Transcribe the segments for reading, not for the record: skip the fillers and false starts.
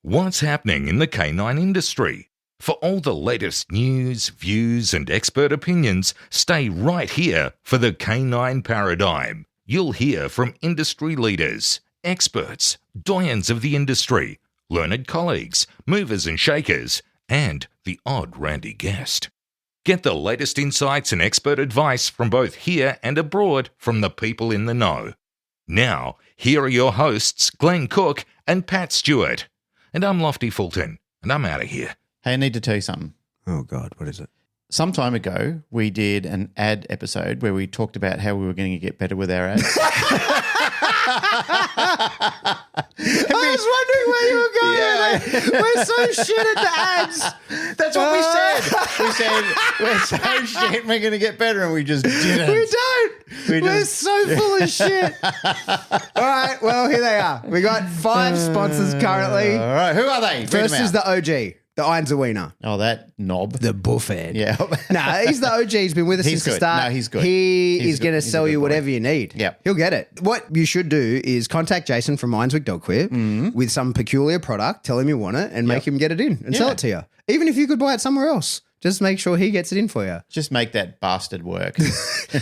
What's happening in the canine industry? For all the latest news, views, and expert opinions, stay right here for the Canine Paradigm. You'll hear from industry leaders, experts, doyens of the industry, learned colleagues, movers and shakers, and the odd randy guest. Get the latest insights and expert advice from both here and abroad from the people in the know. Now, here are your hosts, Glenn Cook and Pat Stewart. And I'm Lofty Fulton, and I'm out of here. Hey, I need to tell you something. Oh, God, what is it? Some time ago, we did an ad episode where we talked about how we were going to get better with our ads. I was wondering where you were going. Yeah. We're so shit at the ads. That's what we said. We said, we're so shit, we're going to get better, and we just didn't. We don't. We're so full of shit. All right, well, here they are. We got 5 sponsors currently. All right, who are they? First is the OG. The Irons Wiener. Oh, that knob. The buffhead. Yeah. No, he's the OG. He's been with us since the start. No, he's good. He's going to sell you whatever you need. Yeah. He'll get it. What you should do is contact Jason from Ironswick Dog Queer with some peculiar product, tell him you want it, and make him get it in and sell it to you. Even if you could buy it somewhere else. Just make sure he gets it in for you. Just make that bastard work.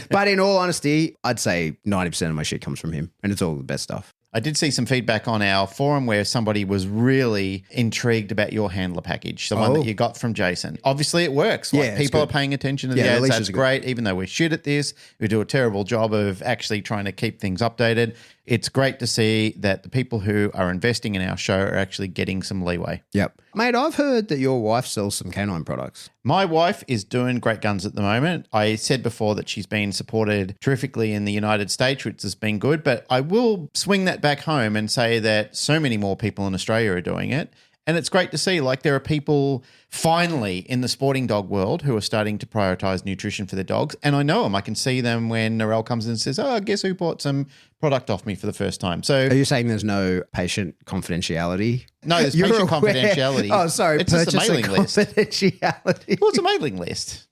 But in all honesty, I'd say 90% of my shit comes from him, and it's all the best stuff. I did see some feedback on our forum where somebody was really intrigued about your handler package, the one that you got from Jason. Obviously, it works. Like, people are paying attention to the ads. That's great. Even though we're shit at this, we do a terrible job of actually trying to keep things updated. It's great to see that the people who are investing in our show are actually getting some leeway. Yep. Mate, I've heard that your wife sells some canine products. My wife is doing great guns at the moment. I said before that she's been supported terrifically in the United States, which has been good, but I will swing that back home and say that so many more people in Australia are doing it. And it's great to see, like, there are people finally in the sporting dog world who are starting to prioritize nutrition for their dogs. And I know them. I can see them when Narelle comes in and says, oh, guess who bought some product off me for the first time. So, are you saying the's no patient confidentiality? No, there's patient confidentiality. Oh, sorry. It's just a mailing confidentiality. List. Well, it's a mailing list.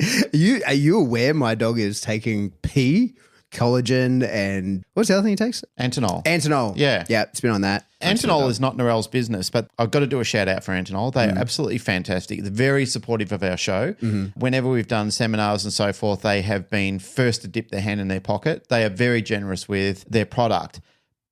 Are you aware my dog is taking pee? Collagen and what's the other thing he takes? Antinol. Yeah. Yeah, it's been on that. Antinol is not Narelle's business, but I've got to do a shout out for Antinol. They are absolutely fantastic. They're very supportive of our show. Whenever we've done seminars and so forth, they have been first to dip their hand in their pocket. They are very generous with their product.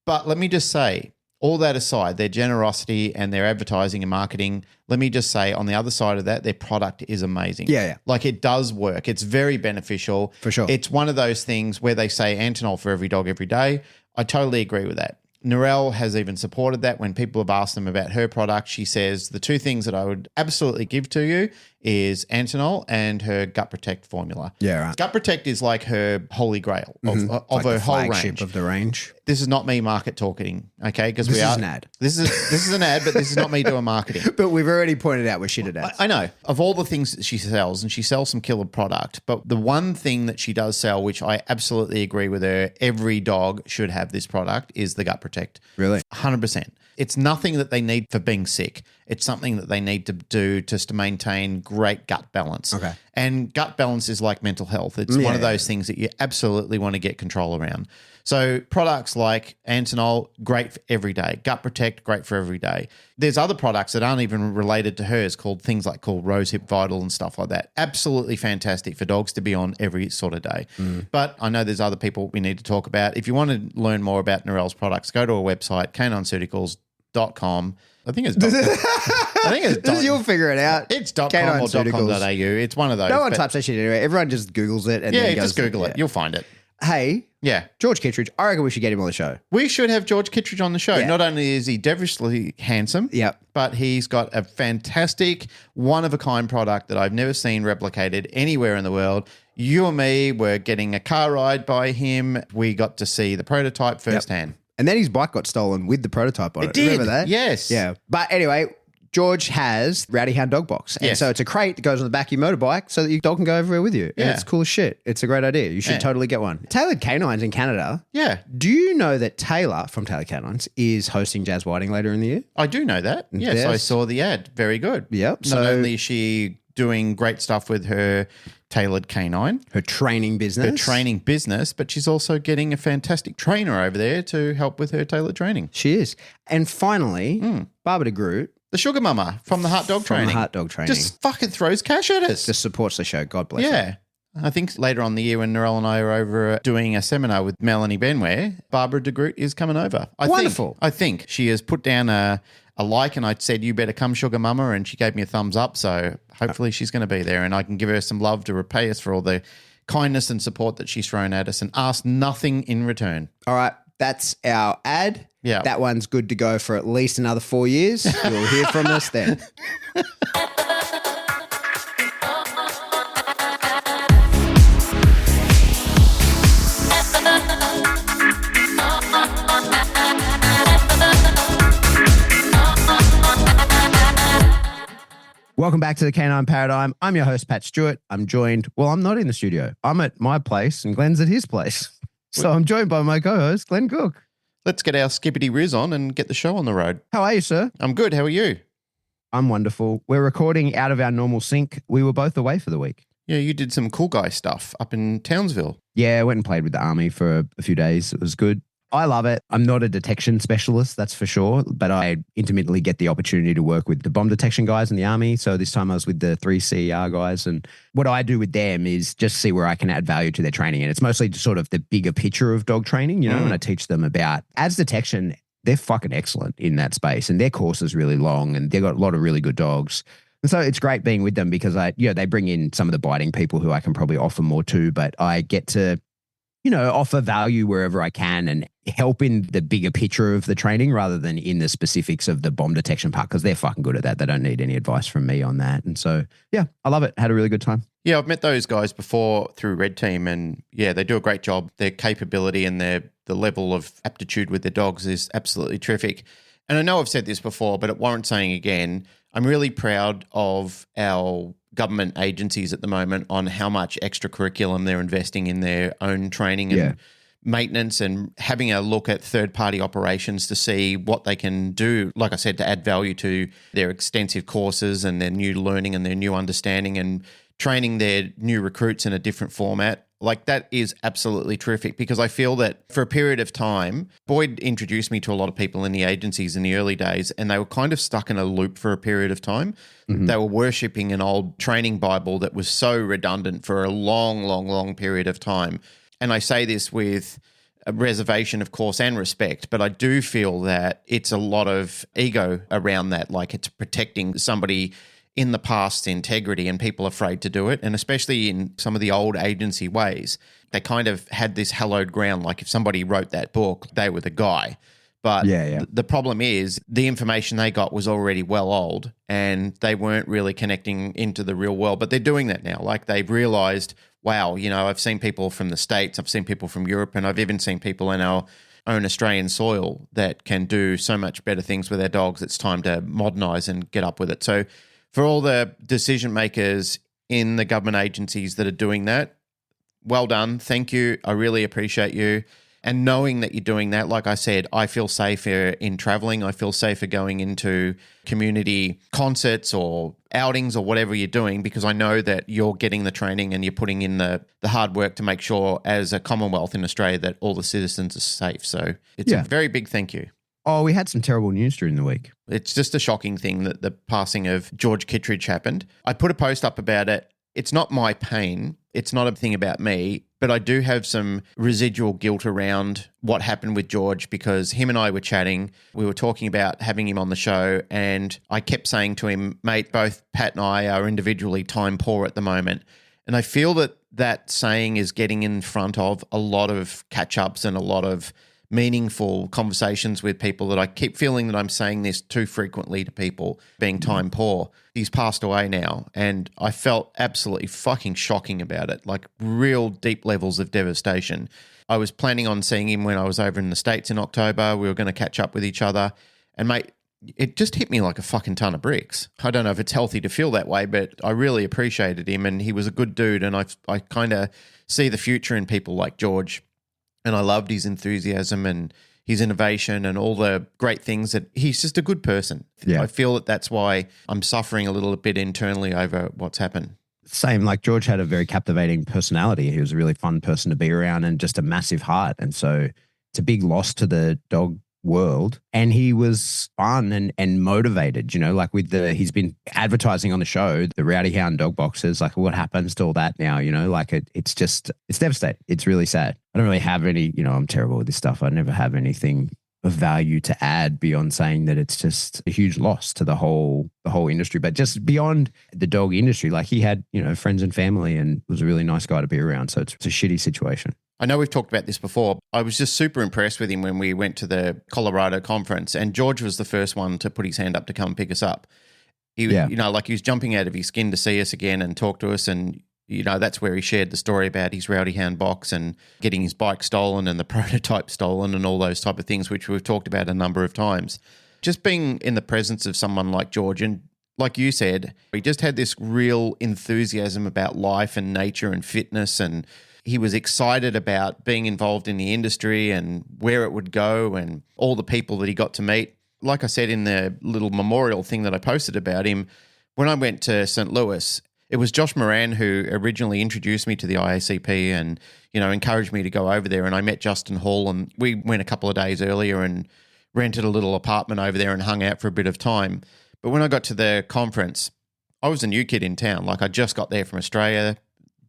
But let me just say, all that aside, their generosity and their advertising and marketing, let me just say on the other side of that, their product is amazing. Yeah. Like, it does work. It's very beneficial. For sure. It's one of those things where they say Antinol for every dog every day. I totally agree with that. Narelle has even supported that. When people have asked them about her product, she says the 2 things that I would absolutely give to you is Antinol and her Gut Protect formula. Yeah, right. Gut Protect is like her holy grail of like her the whole flagship range. of the range. This is not me market talking, okay? Because this is an ad. This is an ad, but this is not me doing marketing. But we've already pointed out we're shit at ads. I know. Of all the things that she sells, and she sells some killer product, but the one thing that she does sell, which I absolutely agree with her, every dog should have this product, is the Gut Protect. Really? 100%. It's nothing that they need for being sick. It's something that they need to do just to maintain great gut balance. Okay. And gut balance is like mental health. It's one of those things that you absolutely want to get control around. So products like Antinol, great for every day. Gut Protect, great for every day. There's other products that aren't even related to hers called Rosehip Vital and stuff like that. Absolutely fantastic for dogs to be on every sort of day. But I know there's other people we need to talk about. If you want to learn more about Narelle's products, go to our website, canineceuticals.com. I think it's You'll figure it out. It's .com or .com.au. It's one of those. No one types that shit anyway. Everyone just Googles it and then goes, just Google it. You'll find it. Hey, Yeah. George Kittredge, I reckon we should get him on the show. We should have George Kittredge on the show. Yeah. Not only is he devilishly handsome, but he's got a fantastic, one-of-a-kind product that I've never seen replicated anywhere in the world. You and me were getting a car ride by him. We got to see the prototype firsthand. And then his bike got stolen with the prototype on it. did. Remember that? Yes. Yeah. But anyway, George has Rowdy Hound Dog Box. And so it's a crate that goes on the back of your motorbike so that your dog can go everywhere with you. And it's cool as shit. It's a great idea. You should totally get one. Tailored Canines in Canada. Yeah. Do you know that Taylor from Tailored Canines is hosting Jazz Whiting later in the year? I do know that. Yes, I saw the ad. Very good. Yep. Not only is she doing great stuff with her Tailored Canine, her training business, but she's also getting a fantastic trainer over there to help with her tailored training. She is. And finally, Barbara de Groot, The sugar mama from the Heart Dog From Training. the Heart Dog Training. Just fucking throws cash at us. Just supports the show. God bless her. Yeah. I think later on in the year when Narelle and I are over doing a seminar with Melanie Benware, Barbara de Groot is coming over. Wonderful. I think she has put down a like, and I said, you better come, sugar mama, and she gave me a thumbs up. So hopefully she's going to be there and I can give her some love to repay us for all the kindness and support that she's thrown at us and ask nothing in return. All right. That's our ad. Yeah. That one's good to go for at least another 4 years. You'll hear from us then. Welcome back to the Canine Paradigm. I'm your host, Pat Stewart. I'm not in the studio. I'm at my place and Glenn's at his place. So I'm joined by my co-host, Glenn Cook. Let's get our skippity riz on and get the show on the road. How are you, sir? I'm good. How are you? I'm wonderful. We're recording out of our normal sync. We were both away for the week. Yeah, you did some cool guy stuff up in Townsville. Yeah, I went and played with the army for a few days. It was good. I love it. I'm not a detection specialist, that's for sure, but I intermittently get the opportunity to work with the bomb detection guys in the army. So this time I was with the 3 CER guys, and what I do with them is just see where I can add value to their training. And it's mostly just sort of the bigger picture of dog training, and I teach them about ads detection. They're fucking excellent in that space, and their course is really long, and they've got a lot of really good dogs. And so it's great being with them because they bring in some of the biting people who I can probably offer more to, but I get to offer value wherever I can and help in the bigger picture of the training rather than in the specifics of the bomb detection part because they're fucking good at that. They don't need any advice from me on that. And so, yeah, I love it. Had a really good time. Yeah, I've met those guys before through Red Team and yeah, they do a great job. Their capability and the level of aptitude with their dogs is absolutely terrific. And I know I've said this before, but it warrants saying again, I'm really proud of our government agencies at the moment on how much extra curriculum they're investing in their own training and maintenance and having a look at third-party operations to see what they can do, like I said, to add value to their extensive courses and their new learning and their new understanding and training their new recruits in a different format. Like that is absolutely terrific because I feel that for a period of time, Boyd introduced me to a lot of people in the agencies in the early days and they were kind of stuck in a loop for a period of time. Mm-hmm. They were worshipping an old training Bible that was so redundant for a long period of time. And I say this with a reservation, of course, and respect, but I do feel that it's a lot of ego around that, like it's protecting somebody in the past's integrity and people are afraid to do it. And especially in some of the old agency ways, they kind of had this hallowed ground. Like if somebody wrote that book, they were the guy. But the problem is the information they got was already well old and they weren't really connecting into the real world. But they're doing that now. Like they've realized, wow, I've seen people from the States, I've seen people from Europe, and I've even seen people in our own Australian soil that can do so much better things with their dogs. It's time to modernize and get up with it. So for all the decision makers in the government agencies that are doing that, well done. Thank you. I really appreciate you. And knowing that you're doing that, like I said, I feel safer in traveling. I feel safer going into community concerts or outings or whatever you're doing because I know that you're getting the training and you're putting in the hard work to make sure as a Commonwealth in Australia that all the citizens are safe. So it's a very big thank you. Oh, we had some terrible news during the week. It's just a shocking thing that the passing of George Kittredge happened. I put a post up about it. It's not my pain. It's not a thing about me, but I do have some residual guilt around what happened with George because him and I were chatting. We were talking about having him on the show and I kept saying to him, mate, both Pat and I are individually time poor at the moment. And I feel that that saying is getting in front of a lot of catch-ups and a lot of meaningful conversations with people that I keep feeling that I'm saying this too frequently to people, being time poor. He's passed away now and I felt absolutely fucking shocking about it, like real deep levels of devastation. I was planning on seeing him when I was over in the States in October. We were going to catch up with each other and mate, it just hit me like a fucking ton of bricks. I don't know if it's healthy to feel that way, but I really appreciated him and he was a good dude and I kind of see the future in people like George. And I loved his enthusiasm and his innovation and all the great things that he's just a good person. Yeah. I feel that that's why I'm suffering a little bit internally over what's happened. Same, like George had a very captivating personality. He was a really fun person to be around and just a massive heart. And so it's a big loss to the dog world. And he was fun and motivated, like he's been advertising on the show, the Rowdy Hound dog boxes, like what happens to all that now, like it's devastating. It's really sad. I don't really have any, I'm terrible with this stuff. I never have anything of value to add beyond saying that it's just a huge loss to the whole industry. But just beyond the dog industry, like he had, friends and family and was a really nice guy to be around. So it's a shitty situation. I know we've talked about this before. I was just super impressed with him when we went to the Colorado conference, and George was the first one to put his hand up to come pick us up. He was jumping out of his skin to see us again and talk to us. And, that's where he shared the story about his Rowdy Hound box and getting his bike stolen and the prototype stolen and all those type of things, which we've talked about a number of times. Just being in the presence of someone like George, and like you said, he just had this real enthusiasm about life and nature and fitness, and he was excited about being involved in the industry and where it would go and all the people that he got to meet. Like I said in the little memorial thing that I posted about him, when I went to St. Louis, it was Josh Moran who originally introduced me to the IACP and, encouraged me to go over there. And I met Justin Hall, and we went a couple of days earlier and rented a little apartment over there and hung out for a bit of time. But when I got to the conference, I was a new kid in town. Like I just got there from Australia.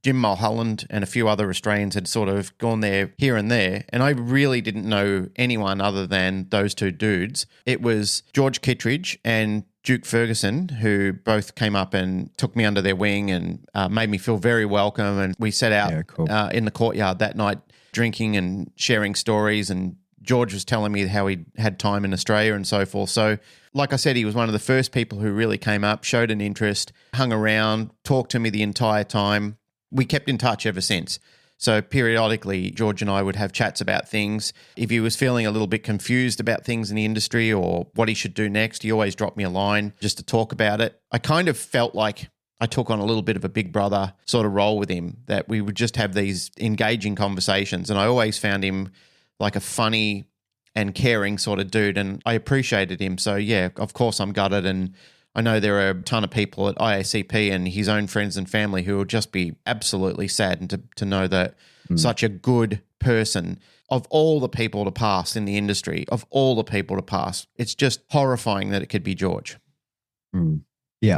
Jim Mulholland and a few other Australians had sort of gone there here and there, and I really didn't know anyone other than those two dudes. It was George Kittredge and Duke Ferguson, who both came up and took me under their wing and made me feel very welcome. And we sat out in the courtyard that night drinking and sharing stories, and George was telling me how he had time in Australia and so forth. So like I said, he was one of the first people who really came up, showed an interest, hung around, talked to me the entire time. We kept in touch ever since. So periodically, George and I would have chats about things. If he was feeling a little bit confused about things in the industry or what he should do next, he always dropped me a line just to talk about it. I kind of felt like I took on a little bit of a big brother sort of role with him, that we would just have these engaging conversations. And I always found him like a funny and caring sort of dude, and I appreciated him. So yeah, of course I'm gutted, and I know there are a ton of people at IACP and his own friends and family who will just be absolutely saddened to know that such a good person, of all the people to pass in the industry, of all the people to pass, it's just horrifying that it could be George. Yeah,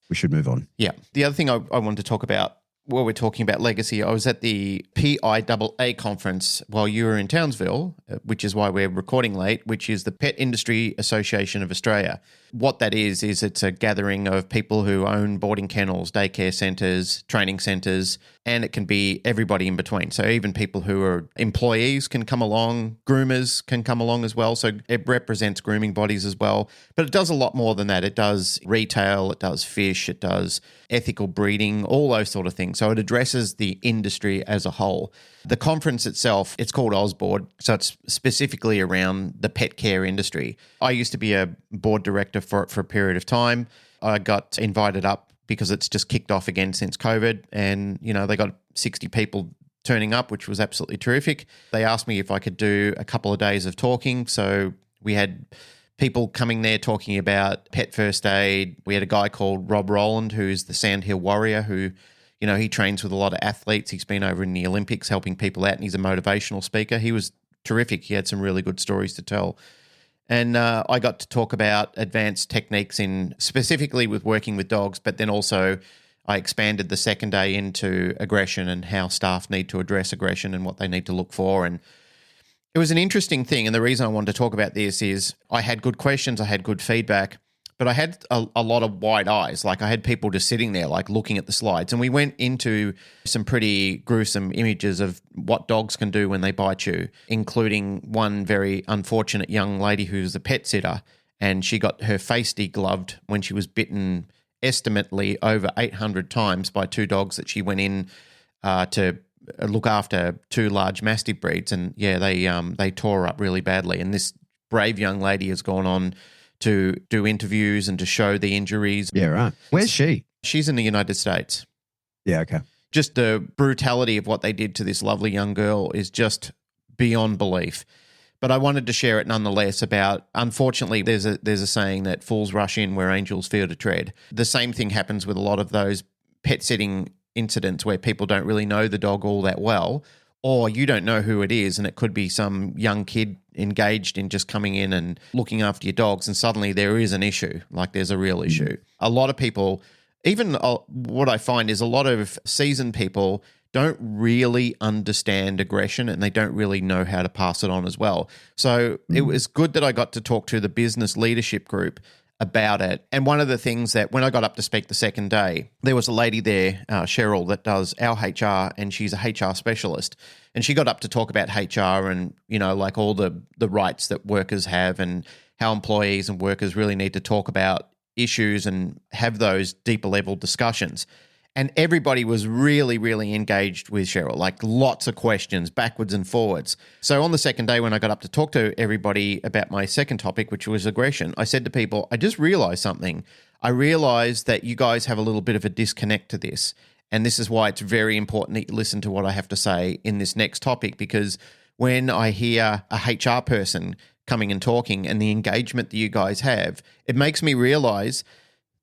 we should move on. Yeah. The other thing I wanted to talk about while we're talking about legacy, I was at the PIAA conference while you were in Townsville, which is why we're recording late, which is the Pet Industry Association of Australia. What that is it's a gathering of people who own boarding kennels, daycare centres, training centres, and it can be everybody in between. So even people who are employees can come along, groomers can come along as well. So it represents grooming bodies as well. But it does a lot more than that. It does retail, it does fish, it does ethical breeding, all those sort of things. So it addresses the industry as a whole. The conference itself, it's called Ausboard, so it's specifically around the pet care industry. I used to be a board director for it for a period of time. I got invited up because it's just kicked off again since COVID, and they got 60 people turning up, which was absolutely terrific. They asked me if I could do a couple of days of talking, so we had people coming there talking about pet first aid. We had a guy called Rob Rowland, who's the Sandhill Warrior, who he trains with a lot of athletes. He's been over in the Olympics helping people out, and he's a motivational speaker. He was terrific. He had some really good stories to tell. And I got to talk about advanced techniques in specifically with working with dogs, but then also I expanded the second day into aggression and how staff need to address aggression and what they need to look for. And it was an interesting thing. And the reason I wanted to talk about this is I had good questions, I had good feedback, but I had a lot of wide eyes. Like I had people just sitting there like looking at the slides, and we went into some pretty gruesome images of what dogs can do when they bite you, including one very unfortunate young lady who's a pet sitter, and she got her face degloved when she was bitten estimately over 800 times by two dogs that she went in to look after, two large Mastiff breeds. And yeah, they tore her up really badly. And this brave young lady has gone on to do interviews and to show the injuries. Yeah, right. Where's she? She's in the United States. Yeah, okay. Just the brutality of what they did to this lovely young girl is just beyond belief. But I wanted to share it nonetheless about, unfortunately, there's a saying that fools rush in where angels fear to tread. The same thing happens with a lot of those pet sitting incidents where people don't really know the dog all that well, or you don't know who it is, and it could be some young kid engaged in just coming in and looking after your dogs, and suddenly there is an issue, like there's a real issue. A lot of people, even what I find is a lot of seasoned people don't really understand aggression, and they don't really know how to pass it on as well. So it was good that I got to talk to the business leadership group about it. And one of the things that when I got up to speak the second day, there was a lady there, Cheryl, that does our HR, and she's a HR specialist. And she got up to talk about HR and, like all the rights that workers have and how employees and workers really need to talk about issues and have those deeper level discussions. And everybody was really, really engaged with Cheryl, like lots of questions backwards and forwards. So on the second day, when I got up to talk to everybody about my second topic, which was aggression, I said to people, I just realized something. I realized that you guys have a little bit of a disconnect to this. And this is why it's very important that you listen to what I have to say in this next topic, because when I hear a HR person coming and talking and the engagement that you guys have, it makes me realize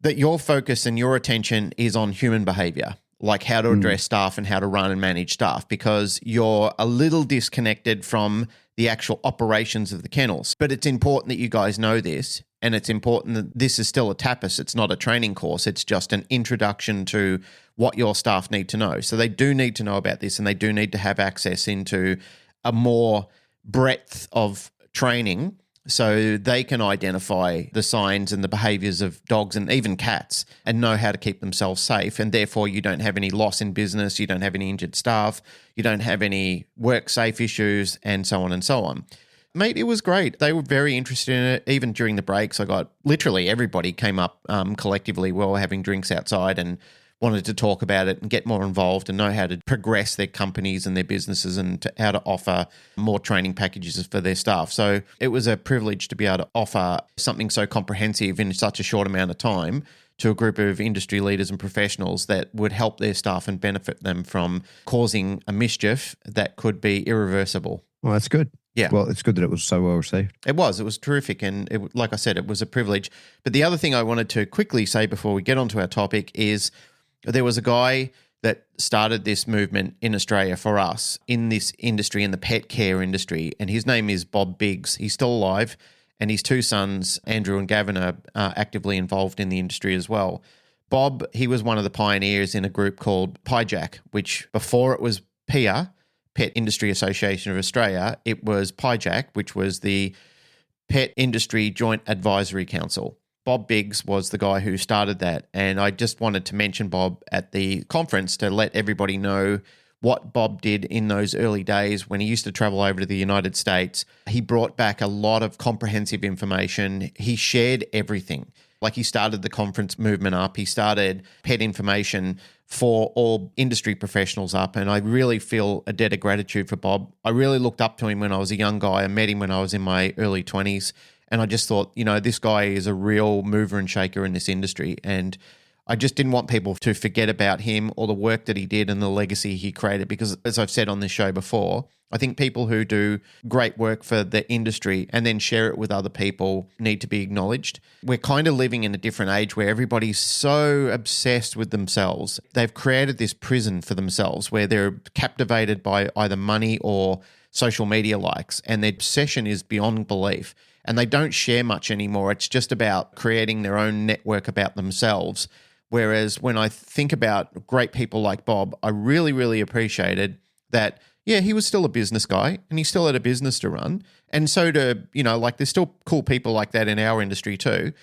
that your focus and your attention is on human behavior, like how to address staff and how to run and manage staff, because you're a little disconnected from the actual operations of the kennels. But it's important that you guys know this, and it's important that this is still a TAPAS. It's not a training course. It's just an introduction to what your staff need to know. So they do need to know about this, and they do need to have access into a more breadth of training so they can identify the signs and the behaviors of dogs and even cats and know how to keep themselves safe. And therefore, you don't have any loss in business, you don't have any injured staff, you don't have any work safe issues, and so on and so on. Mate, it was great. They were very interested in it. Even during the breaks, I got literally everybody came up collectively while we were having drinks outside and wanted to talk about it and get more involved and know how to progress their companies and their businesses and how to offer more training packages for their staff. So it was a privilege to be able to offer something so comprehensive in such a short amount of time to a group of industry leaders and professionals that would help their staff and benefit them from causing a mischief that could be irreversible. Well, that's good. Yeah. Well, it's good that it was so well received. It was terrific. And like I said, it was a privilege. But the other thing I wanted to quickly say before we get onto our topic is there was a guy that started this movement in Australia for us in this industry, in the pet care industry, and his name is Bob Biggs. He's still alive, and his two sons, Andrew and Gavin, are actively involved in the industry as well. Bob, he was one of the pioneers in a group called PIJAC, which before it was PIA, Pet Industry Association of Australia, it was PIJAC, which was the Pet Industry Joint Advisory Council. Bob Biggs was the guy who started that, and I just wanted to mention Bob at the conference to let everybody know what Bob did in those early days when he used to travel over to the United States. He brought back a lot of comprehensive information. He shared everything. Like he started the conference movement up. He started pet information for all industry professionals up, and I really feel a debt of gratitude for Bob. I really looked up to him when I was a young guy. I met him when I was in my early 20s. And I just thought, this guy is a real mover and shaker in this industry. And I just didn't want people to forget about him or the work that he did and the legacy he created. Because as I've said on this show before, I think people who do great work for the industry and then share it with other people need to be acknowledged. We're kind of living in a different age where everybody's so obsessed with themselves. They've created this prison for themselves where they're captivated by either money or social media likes, and their obsession is beyond belief. And they don't share much anymore. It's just about creating their own network about themselves. Whereas when I think about great people like Bob, I really, really appreciated that, he was still a business guy and he still had a business to run. And so there's still cool people like that in our industry too.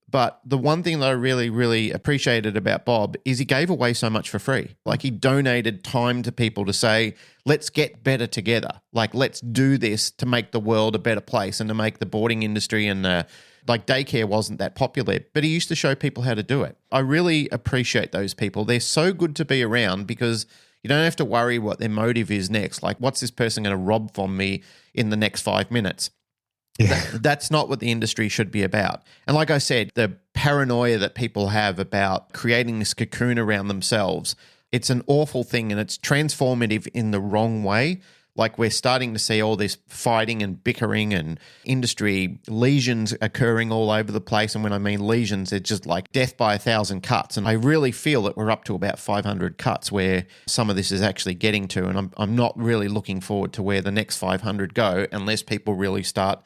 But the one thing that I really, really appreciated about Bob is he gave away so much for free. Like he donated time to people to say, let's get better together. Like, let's do this to make the world a better place and to make the boarding industry and daycare wasn't that popular, but he used to show people how to do it. I really appreciate those people. They're so good to be around because you don't have to worry what their motive is next. Like, what's this person going to rob from me in the next 5 minutes? Yeah. That's not what the industry should be about. And like I said, the paranoia that people have about creating this cocoon around themselves, it's an awful thing and it's transformative in the wrong way. Like we're starting to see all this fighting and bickering and industry lesions occurring all over the place. And when I mean lesions, it's just like death by 1,000 cuts. And I really feel that we're up to about 500 cuts where some of this is actually getting to. And I'm not really looking forward to where the next 500 go unless people really start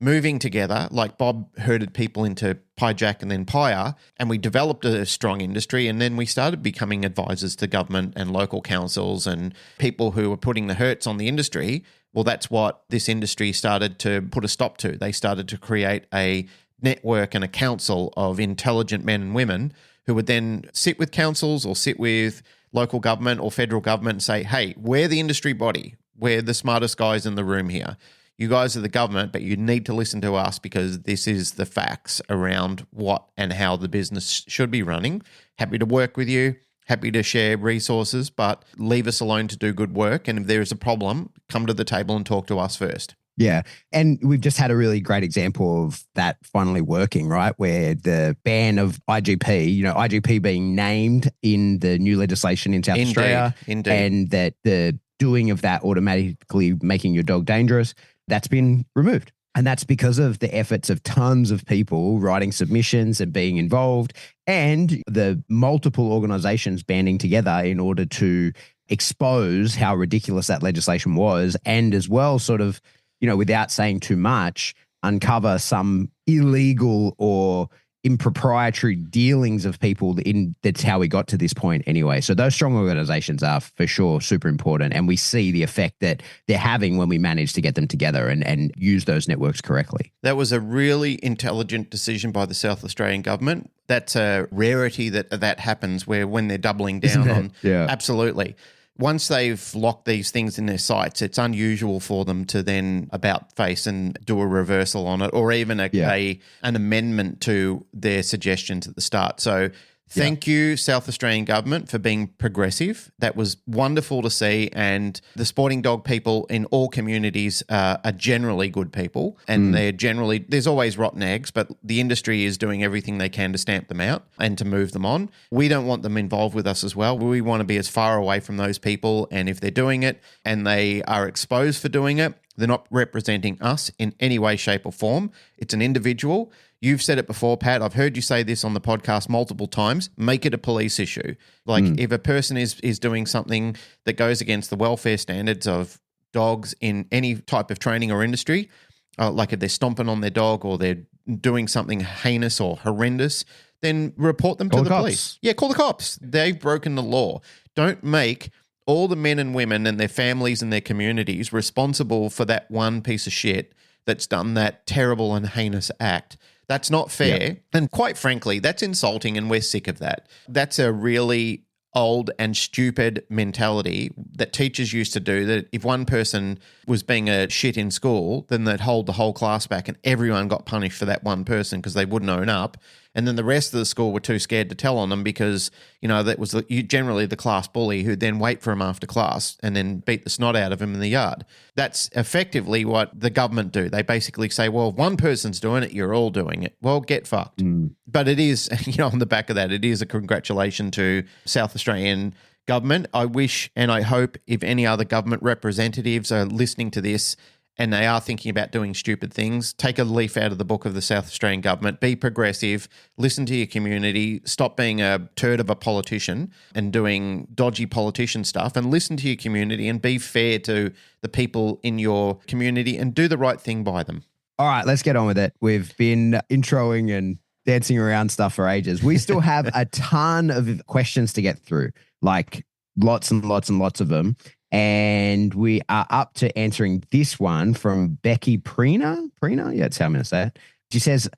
moving together, like Bob herded people into Pyjack and then Pyre, and we developed a strong industry, and then we started becoming advisors to government and local councils and people who were putting the hurts on the industry. Well, that's what this industry started to put a stop to. They started to create a network and a council of intelligent men and women who would then sit with councils or sit with local government or federal government and say, hey, we're the industry body. We're the smartest guys in the room here. You guys are the government, but you need to listen to us because this is the facts around what and how the business should be running. Happy to work with you, happy to share resources, but leave us alone to do good work. And if there is a problem, come to the table and talk to us first. Yeah. And we've just had a really great example of that finally working, right? Where the ban of IGP, IGP being named in the new legislation in South Australia, and that the doing of that automatically making your dog dangerous, that's been removed. And that's because of the efforts of tons of people writing submissions and being involved, and the multiple organizations banding together in order to expose how ridiculous that legislation was, and as well sort of, without saying too much, uncover some illegal or improprietary dealings of people that's how we got to this point anyway. So those strong organizations are for sure super important, and we see the effect that they're having when we manage to get them together and use those networks correctly. That was a really intelligent decision by the South Australian government. That's a rarity that happens where when they're doubling down on, yeah, absolutely. Once they've locked these things in their sights, it's unusual for them to then about face and do a reversal on it, or even an amendment to their suggestions at the start. So thank you, South Australian government, for being progressive. That was wonderful to see. And the sporting dog people in all communities are generally good people. And they're generally, there's always rotten eggs, but the industry is doing everything they can to stamp them out and to move them on. We don't want them involved with us as well. We want to be as far away from those people. And if they're doing it and they are exposed for doing it, they're not representing us in any way, shape, or form. It's an individual. You've said it before, Pat. I've heard you say this on the podcast multiple times. Make it a police issue. Like if a person is doing something that goes against the welfare standards of dogs in any type of training or industry, like if they're stomping on their dog or they're doing something heinous or horrendous, then report them to the police. Yeah, call the cops. They've broken the law. Don't make all the men and women and their families and their communities responsible for that one piece of shit that's done that terrible and heinous act. That's not fair. Yep. And quite frankly, that's insulting, and we're sick of that. That's a really old and stupid mentality that teachers used to do, that if one person was being a shit in school, then they'd hold the whole class back and everyone got punished for that one person because they wouldn't own up. And then the rest of the school were too scared to tell on them because, that was generally the class bully who'd then wait for him after class and then beat the snot out of him in the yard. That's effectively what the government do. They basically say, well, if one person's doing it, you're all doing it. Well, get fucked. But it is, on the back of that, it is a congratulation to South Australian government. I wish and I hope if any other government representatives are listening to this and they are thinking about doing stupid things, take a leaf out of the book of the South Australian government, be progressive, listen to your community, stop being a turd of a politician and doing dodgy politician stuff, and listen to your community and be fair to the people in your community and do the right thing by them. All right, let's get on with it. We've been introing and dancing around stuff for ages. We still have a ton of questions to get through, like lots and lots and lots of them. And we are up to answering this one from Becky Prina. Yeah, that's how I'm going to say it. She says,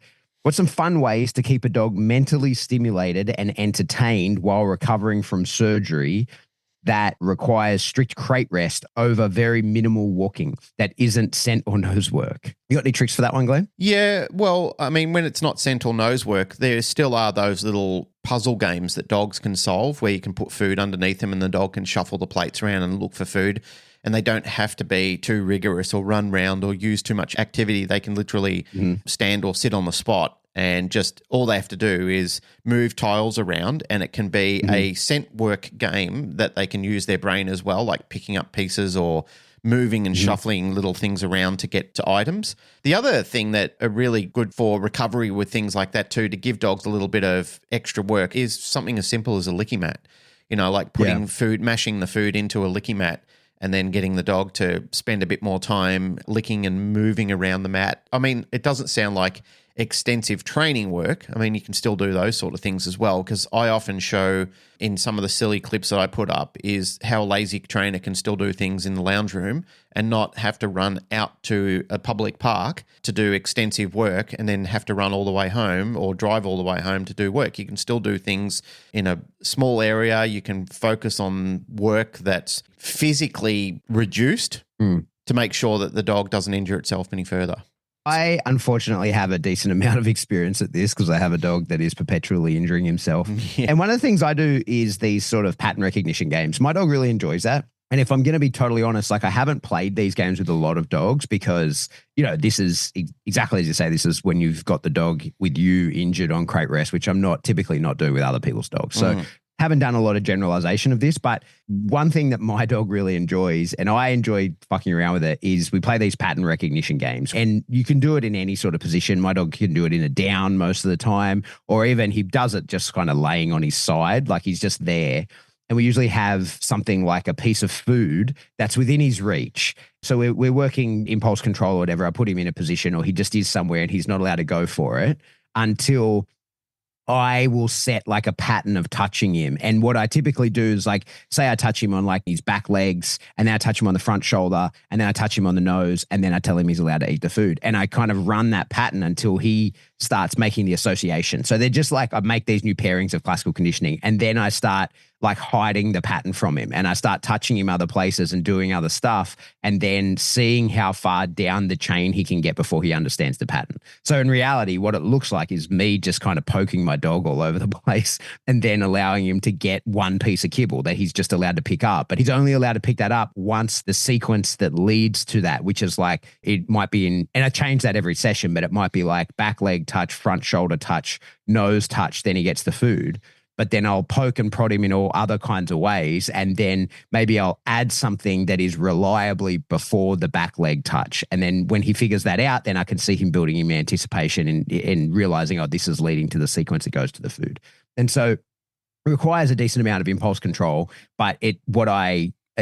what's some fun ways to keep a dog mentally stimulated and entertained while recovering from surgery that requires strict crate rest over very minimal walking that isn't scent or nose work? You got any tricks for that one, Glenn? Yeah, well, I mean, when it's not scent or nose work, there still are those little puzzle games that dogs can solve where you can put food underneath them and the dog can shuffle the plates around and look for food. And they don't have to be too rigorous or run round or use too much activity. They can literally stand or sit on the spot, and just all they have to do is move tiles around, and it can be a scent work game that they can use their brain as well, like picking up pieces or moving and shuffling little things around to get to items. The other thing that are really good for recovery with things like that too, to give dogs a little bit of extra work, is something as simple as a licky mat. Like putting mashing the food into a licky mat and then getting the dog to spend a bit more time licking and moving around the mat. I mean, it doesn't sound like extensive training work. I mean, you can still do those sort of things as well, because I often show in some of the silly clips that I put up is how a lazy trainer can still do things in the lounge room and not have to run out to a public park to do extensive work and then have to run all the way home or drive all the way home to do work. You can still do things in a small area. You can focus on work that's physically reduced to make sure that the dog doesn't injure itself any further. I unfortunately have a decent amount of experience at this because I have a dog that is perpetually injuring himself. Yeah. And one of the things I do is these sort of pattern recognition games. My dog really enjoys that. And if I'm going to be totally honest, like I haven't played these games with a lot of dogs because, this is exactly as you say, this is when you've got the dog with you injured on crate rest, which I'm typically not doing with other people's dogs. So haven't done a lot of generalization of this, but one thing that my dog really enjoys, and I enjoy fucking around with it, is we play these pattern recognition games. And you can do it in any sort of position. My dog can do it in a down most of the time, or even he does it just kind of laying on his side, like he's just there. And we usually have something like a piece of food that's within his reach. So we're working impulse control or whatever. I put him in a position, or he just is somewhere and he's not allowed to go for it until I will set like a pattern of touching him. And what I typically do is like, say I touch him on like his back legs, and then I touch him on the front shoulder, and then I touch him on the nose, and then I tell him he's allowed to eat the food. And I kind of run that pattern until he starts making the association. So they're just like, I make these new pairings of classical conditioning, and then I start like hiding the pattern from him, and I start touching him other places and doing other stuff, and then seeing how far down the chain he can get before he understands the pattern. So in reality, what it looks like is me just kind of poking my dog all over the place and then allowing him to get one piece of kibble that he's just allowed to pick up. But he's only allowed to pick that up once the sequence that leads to that, which is like, it might be and I change that every session, but it might be like back leg touch, front shoulder touch, nose touch, then he gets the food. But then I'll poke and prod him in all other kinds of ways. And then maybe I'll add something that is reliably before the back leg touch. And then when he figures that out, then I can see him building in anticipation and realizing, oh, this is leading to the sequence that goes to the food. And so it requires a decent amount of impulse control, but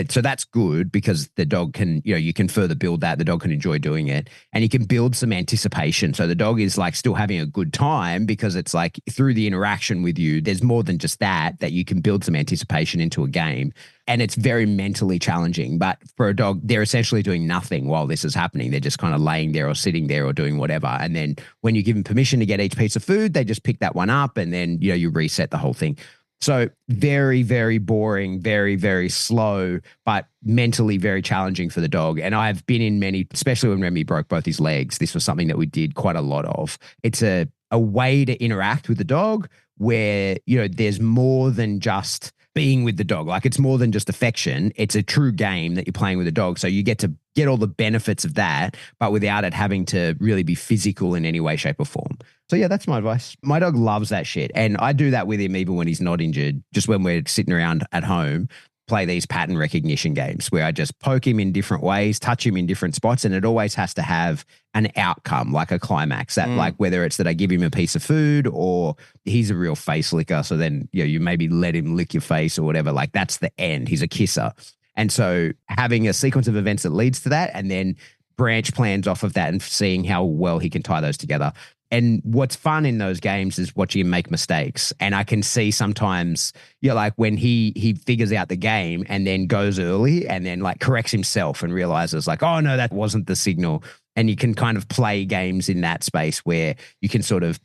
so that's good because the dog can, you can further build that. The dog can enjoy doing it, and you can build some anticipation. So the dog is like still having a good time because it's like through the interaction with you, there's more than just that you can build some anticipation into a game. And it's very mentally challenging. But for a dog, they're essentially doing nothing while this is happening. They're just kind of laying there or sitting there or doing whatever. And then when you give them permission to get each piece of food, they just pick that one up, and then, you reset the whole thing. So very, very boring, very, very slow, but mentally very challenging for the dog. And I've been in many, especially when Remy broke both his legs. This was something that we did quite a lot of. It's a way to interact with the dog where, there's more than just being with the dog. Like it's more than just affection. It's a true game that you're playing with the dog. So you get to get all the benefits of that, but without it having to really be physical in any way, shape or form. So yeah, that's my advice. My dog loves that shit. And I do that with him even when he's not injured, just when we're sitting around at home, play these pattern recognition games where I just poke him in different ways, touch him in different spots. And it always has to have an outcome, like a climax that like whether it's that I give him a piece of food or he's a real face licker. So then, you maybe let him lick your face or whatever. Like that's the end. He's a kisser. And so having a sequence of events that leads to that and then branch plans off of that and seeing how well he can tie those together. And what's fun in those games is watching him make mistakes. And I can see sometimes, like when he figures out the game and then goes early and then like corrects himself and realizes like, oh no, that wasn't the signal. And you can kind of play games in that space where you can sort of,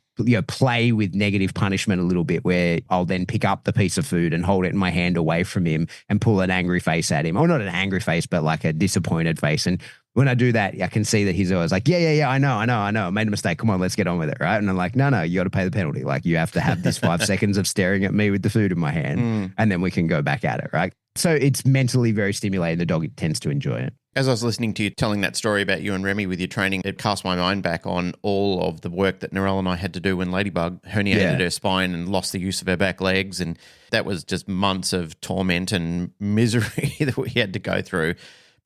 play with negative punishment a little bit where I'll then pick up the piece of food and hold it in my hand away from him and pull an angry face at him. Or not an angry face, but like a disappointed face. And when I do that, I can see that he's always like, yeah, I know. I made a mistake. Come on, let's get on with it, right? And I'm like, no, you got to pay the penalty. Like you have to have this 5 seconds of staring at me with the food in my hand and then we can go back at it, right? So it's mentally very stimulating. The dog tends to enjoy it. As I was listening to you telling that story about you and Remy with your training, it cast my mind back on all of the work that Narelle and I had to do when Ladybug herniated her spine and lost the use of her back legs. And that was just months of torment and misery that we had to go through.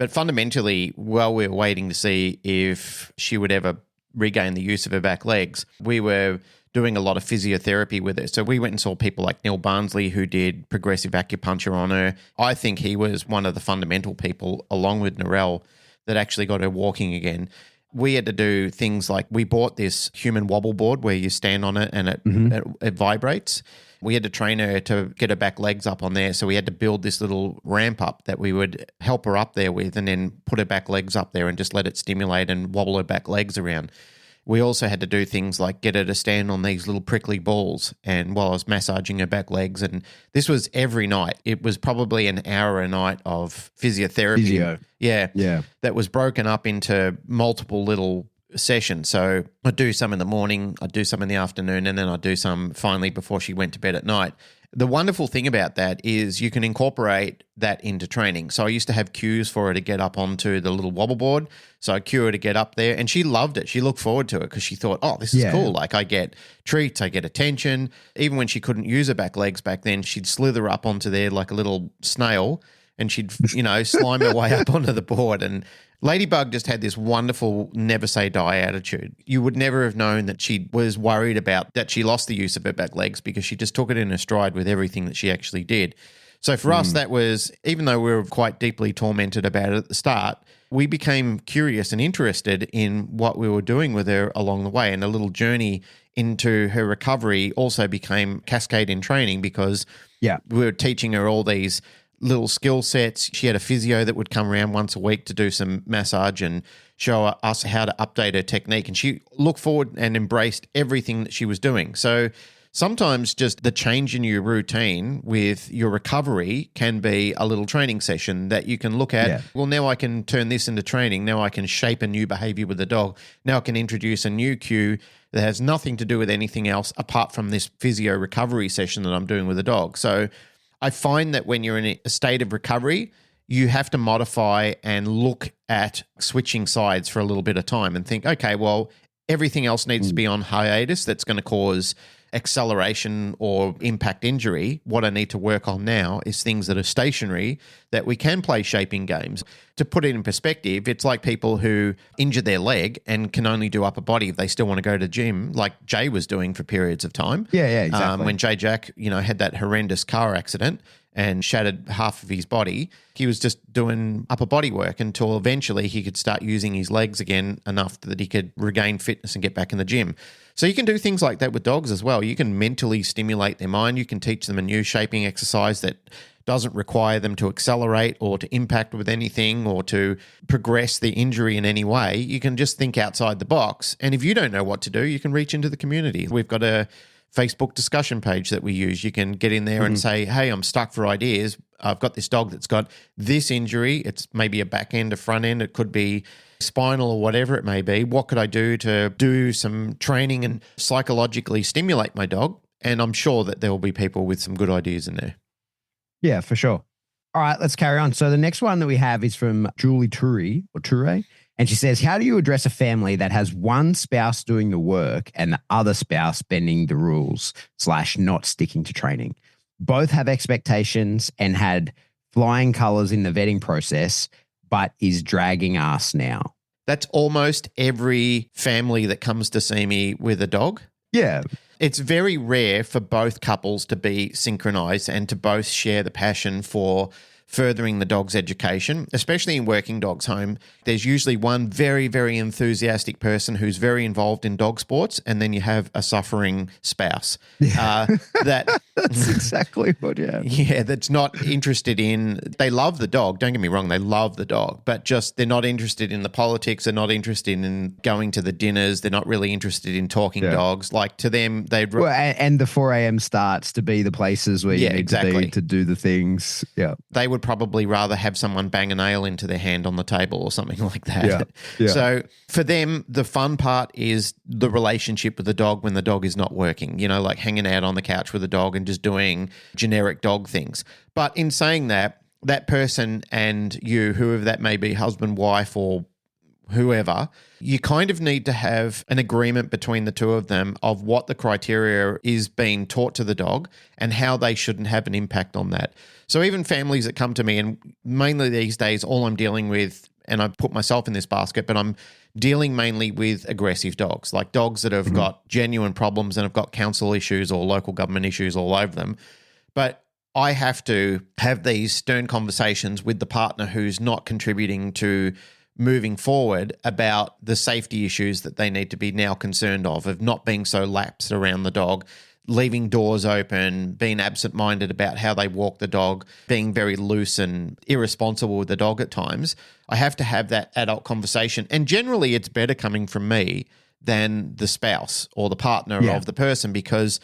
But fundamentally, while we were waiting to see if she would ever regain the use of her back legs, we were doing a lot of physiotherapy with her. So we went and saw people like Neil Barnsley, who did progressive acupuncture on her. I think he was one of the fundamental people, along with Narelle, that actually got her walking again. We had to do things like we bought this human wobble board where you stand on it and it vibrates. We had to train her to get her back legs up on there. So we had to build this little ramp up that we would help her up there with, and then put her back legs up there and just let it stimulate and wobble her back legs around. We also had to do things like get her to stand on these little prickly balls, and while I was massaging her back legs, and this was every night. It was probably an hour a night of physiotherapy. Physio. Yeah. That was broken up into multiple little sessions. So I'd do some in the morning, I'd do some in the afternoon, and then I'd do some finally before she went to bed at night. The wonderful thing about that is you can incorporate that into training. So I used to have cues for her to get up onto the little wobble board. So I cue her to get up there, and she loved it. She looked forward to it because she thought, oh, this is cool. Like, I get treats, I get attention. Even when she couldn't use her back legs back then, she'd slither up onto there like a little snail, and she'd, slime her way up onto the board. And Ladybug just had this wonderful never say die attitude. You would never have known that she was worried about that she lost the use of her back legs, because she just took it in her stride with everything that she actually did. So for us, that was, even though we were quite deeply tormented about it at the start, we became curious and interested in what we were doing with her along the way. And a little journey into her recovery also became cascade in training, because we were teaching her all these little skill sets. She had a physio that would come around once a week to do some massage and show us how to update her technique. And she looked forward and embraced everything that she was doing. So sometimes just the change in your routine with your recovery can be a little training session that you can look at. Yeah. Well, now I can turn this into training. Now I can shape a new behavior with the dog. Now I can introduce a new cue that has nothing to do with anything else apart from this physio recovery session that I'm doing with the dog. So I find that when you're in a state of recovery, you have to modify and look at switching sides for a little bit of time and think, okay, well, everything else needs to be on hiatus that's going to cause acceleration or impact injury. What I need to work on now is things that are stationary that we can play shaping games. To put it in perspective, it's like people who injure their leg and can only do upper body if they still want to go to the gym, like Jay was doing for periods of time. Yeah, exactly. When Jay Jack, had that horrendous car accident and shattered half of his body, he was just doing upper body work until eventually he could start using his legs again enough that he could regain fitness and get back in the gym. So you can do things like that with dogs as well. You can mentally stimulate their mind. You can teach them a new shaping exercise that doesn't require them to accelerate or to impact with anything or to progress the injury in any way. You can just think outside the box. And if you don't know what to do, you can reach into the community. We've got a Facebook discussion page that we use. You can get in there and say, hey, I'm stuck for ideas. I've got this dog that's got this injury. It's maybe a back end, a front end. It could be spinal or whatever it may be. What could I do to do some training and psychologically stimulate my dog? And I'm sure that there will be people with some good ideas in there. Yeah, for sure. All right, let's carry on. So the next one that we have is from Julie Toure. And she says, how do you address a family that has one spouse doing the work and the other spouse bending the rules / not sticking to training? Both have expectations and had flying colors in the vetting process, but is dragging us now. That's almost every family that comes to see me with a dog. Yeah. It's very rare for both couples to be synchronized and to both share the passion for furthering the dog's education, especially in working dogs' home. There's usually one very, very enthusiastic person who's very involved in dog sports, and then you have a suffering spouse. That's exactly what, Yeah, that's not interested in, they love the dog, don't get me wrong, they love the dog, but just they're not interested in the politics, they're not interested in going to the dinners, they're not really interested in talking dogs. Like to them, they'd... Well, and the 4 a.m. starts to be the places where you need to be to do the things. Yeah. They would probably rather have someone bang a nail into their hand on the table or something like that. Yeah. So for them, the fun part is the relationship with the dog when the dog is not working, like hanging out on the couch with the dog and just doing generic dog things. But in saying that, that person and you, whoever that may be, husband, wife, or whoever, you kind of need to have an agreement between the two of them of what the criteria is being taught to the dog and how they shouldn't have an impact on that. So even families that come to me, and mainly these days, all I'm dealing with, and I put myself in this basket, but I'm dealing mainly with aggressive dogs, like dogs that have got genuine problems and have got council issues or local government issues all over them. But I have to have these stern conversations with the partner who's not contributing to moving forward about the safety issues that they need to be now concerned of not being so lapsed around the dog, leaving doors open, being absent-minded about how they walk the dog, being very loose and irresponsible with the dog at times. I have to have that adult conversation. And generally it's better coming from me than the spouse or the partner of the person, because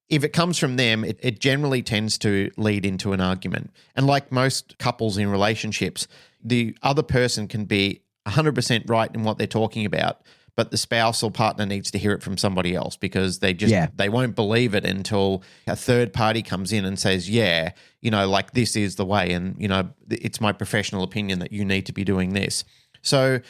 if it comes from them, it generally tends to lead into an argument. And like most couples in relationships, the other person can be 100% right in what they're talking about, but the spouse or partner needs to hear it from somebody else, because they won't believe it until a third party comes in and says, like this is the way, and it's my professional opinion that you need to be doing this. So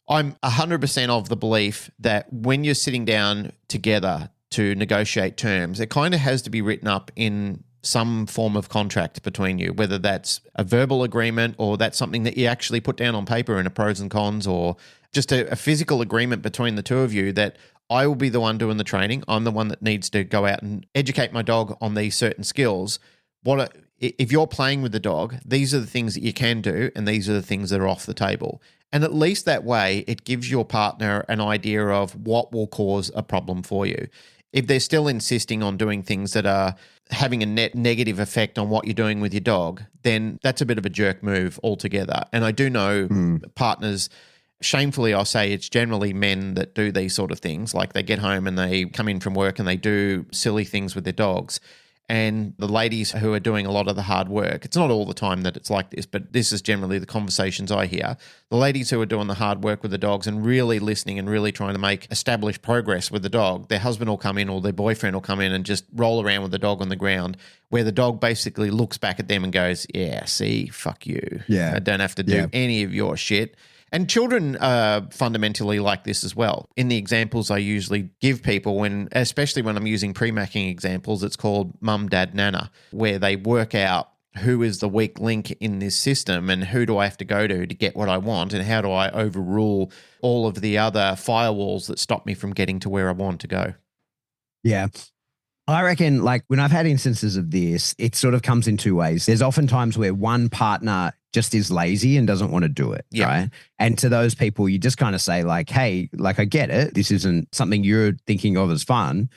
I'm 100% of the belief that when you're sitting down together to negotiate terms, it kind of has to be written up in some form of contract between you, whether that's a verbal agreement or that's something that you actually put down on paper in a pros and cons, or just a physical agreement between the two of you that I will be the one doing the training. I'm the one that needs to go out and educate my dog on these certain skills. If you're playing with the dog, these are the things that you can do and these are the things that are off the table. And at least that way, it gives your partner an idea of what will cause a problem for you. If they're still insisting on doing things that are having a net negative effect on what you're doing with your dog, then that's a bit of a jerk move altogether. And I do know partners, shamefully I'll say it's generally men that do these sort of things. Like they get home and they come in from work and they do silly things with their dogs. And the ladies who are doing a lot of the hard work, it's not all the time that it's like this, but this is generally the conversations I hear. The ladies who are doing the hard work with the dogs and really listening and really trying to establish progress with the dog, their husband will come in or their boyfriend will come in and just roll around with the dog on the ground, where the dog basically looks back at them and goes, yeah, see, fuck you. Yeah. I don't have to do any of your shit. And children are fundamentally like this as well. In the examples I usually give people, especially when I'm using pre-macking examples, it's called mum, dad, nana, where they work out who is the weak link in this system and who do I have to go to get what I want, and how do I overrule all of the other firewalls that stop me from getting to where I want to go. Yeah. I reckon, like, when I've had instances of this, it sort of comes in two ways. There's often times where one partner just is lazy and doesn't want to do it, right? And to those people, you just kind of say like, hey, like, I get it. This isn't something you're thinking of as fun,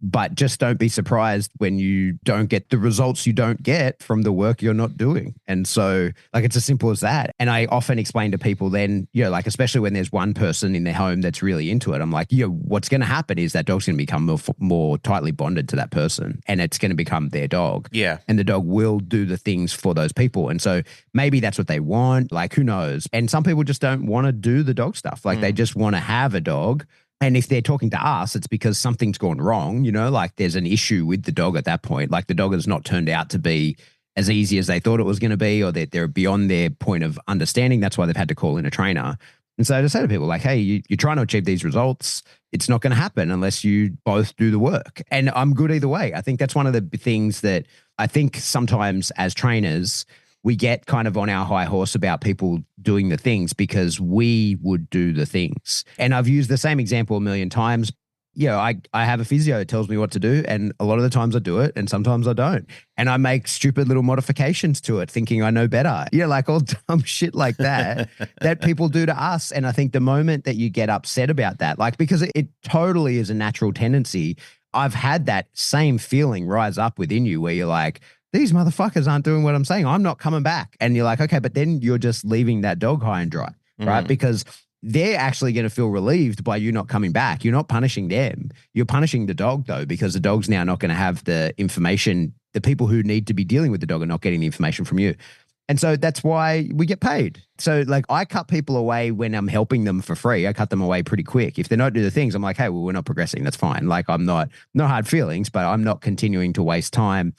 but just don't be surprised when you don't get the results you don't get from the work you're not doing. And so, like, it's as simple as that. And I often explain to people then, like, especially when there's one person in their home that's really into it, I'm like, what's going to happen is that dog's going to become more tightly bonded to that person, and it's going to become their dog. Yeah. And the dog will do the things for those people. And so maybe that's what they want. Like, who knows? And some people just don't want to do the dog stuff. Like, they just want to have a dog. And if they're talking to us, it's because something's gone wrong, like there's an issue with the dog at that point. Like the dog has not turned out to be as easy as they thought it was going to be, or they're beyond their point of understanding. That's why they've had to call in a trainer. And so to say to people like, hey, you're trying to achieve these results, it's not going to happen unless you both do the work. And I'm good either way. I think that's one of the things that I think sometimes as trainers, we get kind of on our high horse about people doing the things because we would do the things. And I've used the same example a million times. I have a physio that tells me what to do, and a lot of the times I do it and sometimes I don't. And I make stupid little modifications to it thinking I know better. Like all dumb shit like that that people do to us. And I think the moment that you get upset about that, like, because it totally is a natural tendency. I've had that same feeling rise up within you where you're like, these motherfuckers aren't doing what I'm saying. I'm not coming back. And you're like, okay, but then you're just leaving that dog high and dry, right? Because they're actually going to feel relieved by you not coming back. You're not punishing them. You're punishing the dog, though, because the dog's now not going to have the information. The people who need to be dealing with the dog are not getting the information from you. And so that's why we get paid. So like I cut people away when I'm helping them for free. I cut them away pretty quick. If they don't do the things, I'm like, hey, well, we're not progressing. That's fine. Like I'm not hard feelings, but I'm not continuing to waste time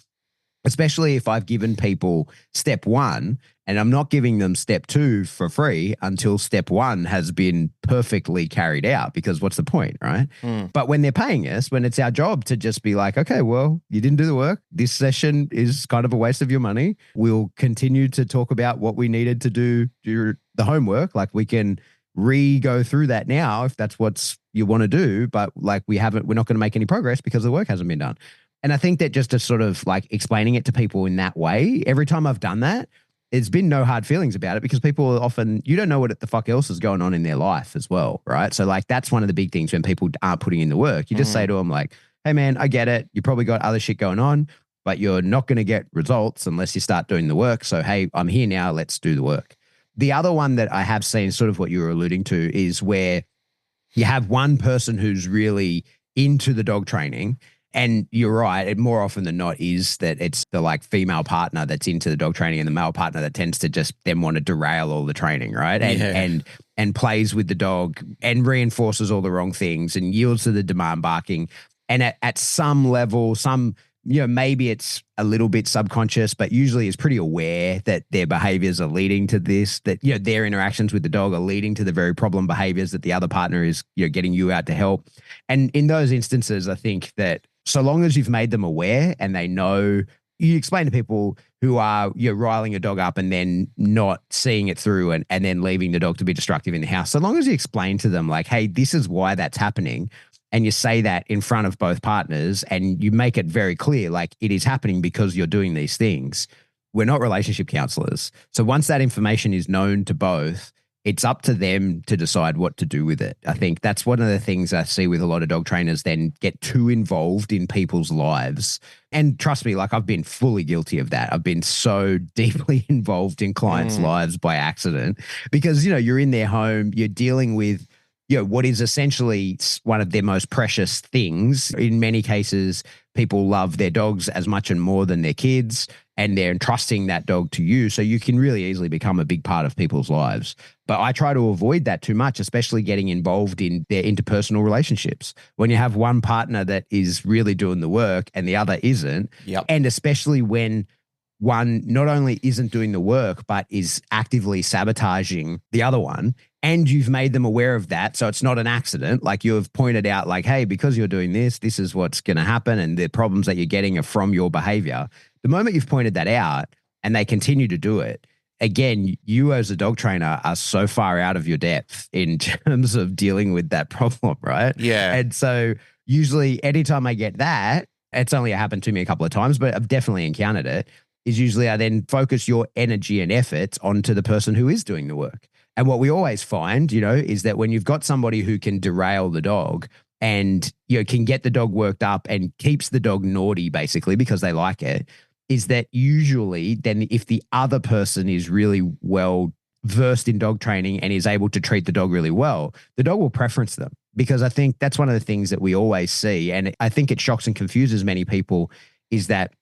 especially if I've given people step 1 and I'm not giving them step 2 for free until step 1 has been perfectly carried out, because what's the point, right? But when they're paying us, when it's our job to just be like, okay, well, you didn't do the work. This session is kind of a waste of your money. We'll continue to talk about what we needed to do the homework. Like, we can go through that now if that's what you want to do, but like we're not going to make any progress because the work hasn't been done. And I think that just to sort of like explaining it to people in that way, every time I've done that, it's been no hard feelings about it, because people often, you don't know what the fuck else is going on in their life as well, right? So like, that's one of the big things when people aren't putting in the work. You just say to them like, hey man, I get it. You probably got other shit going on, but you're not going to get results unless you start doing the work. So, hey, I'm here now. Let's do the work. The other one that I have seen, sort of what you were alluding to, is where you have one person who's really into the dog training. And you're right, it more often than not is that it's the like female partner that's into the dog training, and the male partner that tends to just then want to derail all the training, right? And plays with the dog and reinforces all the wrong things and yields to the demand barking. And at some level, maybe it's a little bit subconscious, but usually is pretty aware that their behaviors are leading to this, that, their interactions with the dog are leading to the very problem behaviors that the other partner is, getting you out to help. And in those instances, I think that so long as you've made them aware and they know, you explain to people who are, riling a dog up and then not seeing it through and then leaving the dog to be destructive in the house. So long as you explain to them like, hey, this is why that's happening, and you say that in front of both partners and you make it very clear, like, it is happening because you're doing these things. We're not relationship counselors. So once that information is known to both, it's up to them to decide what to do with it. I think that's one of the things I see with a lot of dog trainers, then get too involved in people's lives. And trust me, like, I've been fully guilty of that. I've been so deeply involved in clients' lives by accident because, you're in their home, you're dealing with, what is essentially one of their most precious things. In many cases, people love their dogs as much and more than their kids, and they're entrusting that dog to you. So you can really easily become a big part of people's lives. But I try to avoid that too much, especially getting involved in their interpersonal relationships. When you have one partner that is really doing the work and the other isn't, and especially when one not only isn't doing the work, but is actively sabotaging the other one, and you've made them aware of that. So it's not an accident. Like, you have pointed out like, hey, because you're doing this, this is what's going to happen. And the problems that you're getting are from your behavior. The moment you've pointed that out and they continue to do it, again, you as a dog trainer are so far out of your depth in terms of dealing with that problem, right? Yeah. And so usually anytime I get that, it's only happened to me a couple of times, but I've definitely encountered it, is usually I then focus your energy and efforts onto the person who is doing the work. And what we always find, is that when you've got somebody who can derail the dog and, can get the dog worked up and keeps the dog naughty basically because they like it, is that usually then if the other person is really well versed in dog training and is able to treat the dog really well, the dog will preference them. Because I think that's one of the things that we always see. And I think it shocks and confuses many people, is that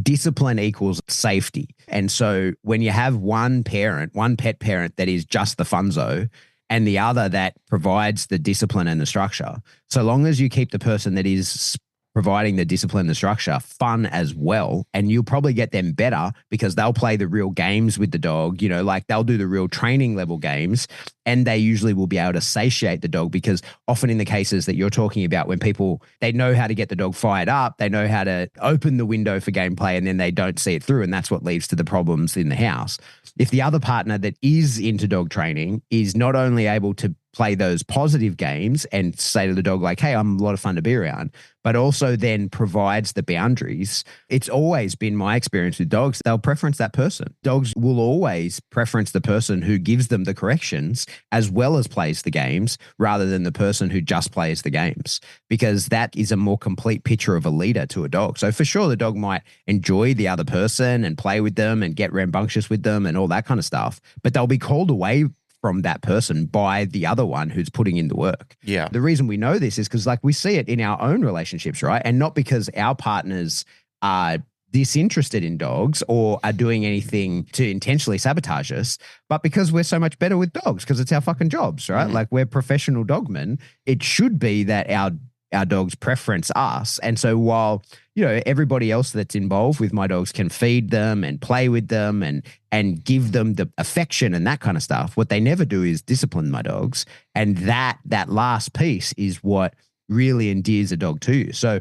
discipline equals safety. And so when you have one pet parent that is just the funzo and the other that provides the discipline and the structure, so long as you keep the person that is providing the discipline and the structure fun as well, and you'll probably get them better because they'll play the real games with the dog, like they'll do the real training level games, and they usually will be able to satiate the dog, because often in the cases that you're talking about, when people, they know how to get the dog fired up, they know how to open the window for gameplay, and then they don't see it through, and that's what leads to the problems in the house. If the other partner that is into dog training is not only able to play those positive games and say to the dog like, hey, I'm a lot of fun to be around, but also then provides the boundaries. It's always been my experience with dogs, they'll preference that person. Dogs will always preference the person who gives them the corrections as well as plays the games, rather than the person who just plays the games, because that is a more complete picture of a leader to a dog. So for sure, the dog might enjoy the other person and play with them and get rambunctious with them and all that kind of stuff, but they'll be called away from that person by the other one who's putting in the work. Yeah. The reason we know this is because like we see it in our own relationships, right? And not because our partners are disinterested in dogs or are doing anything to intentionally sabotage us, but because we're so much better with dogs because it's our fucking jobs, right? Like, we're professional dogmen. It should be that our our dogs preference us. And so while, everybody else that's involved with my dogs can feed them and play with them and give them the affection and that kind of stuff, what they never do is discipline my dogs. And that last piece is what really endears a dog to you. So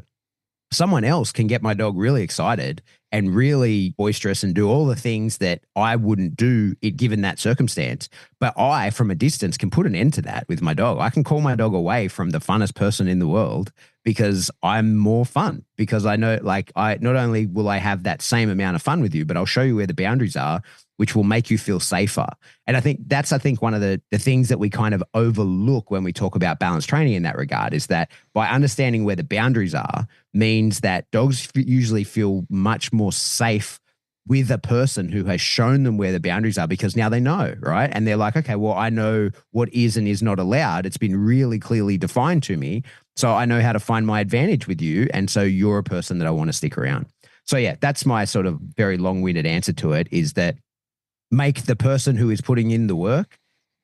someone else can get my dog really excited and really boisterous and do all the things that I wouldn't do given that circumstance. But I, from a distance, can put an end to that with my dog. I can call my dog away from the funnest person in the world because I'm more fun, because I know, not only will I have that same amount of fun with you, but I'll show you where the boundaries are, which will make you feel safer. And I think that's one of the things that we kind of overlook when we talk about balance training in that regard, is that by understanding where the boundaries are means that dogs usually feel much more safe with a person who has shown them where the boundaries are, because now they know, right? And they're like, okay, well, I know what is and is not allowed. It's been really clearly defined to me. So I know how to find my advantage with you. And so you're a person that I want to stick around. So yeah, that's my sort of very long-winded answer to it, is that make the person who is putting in the work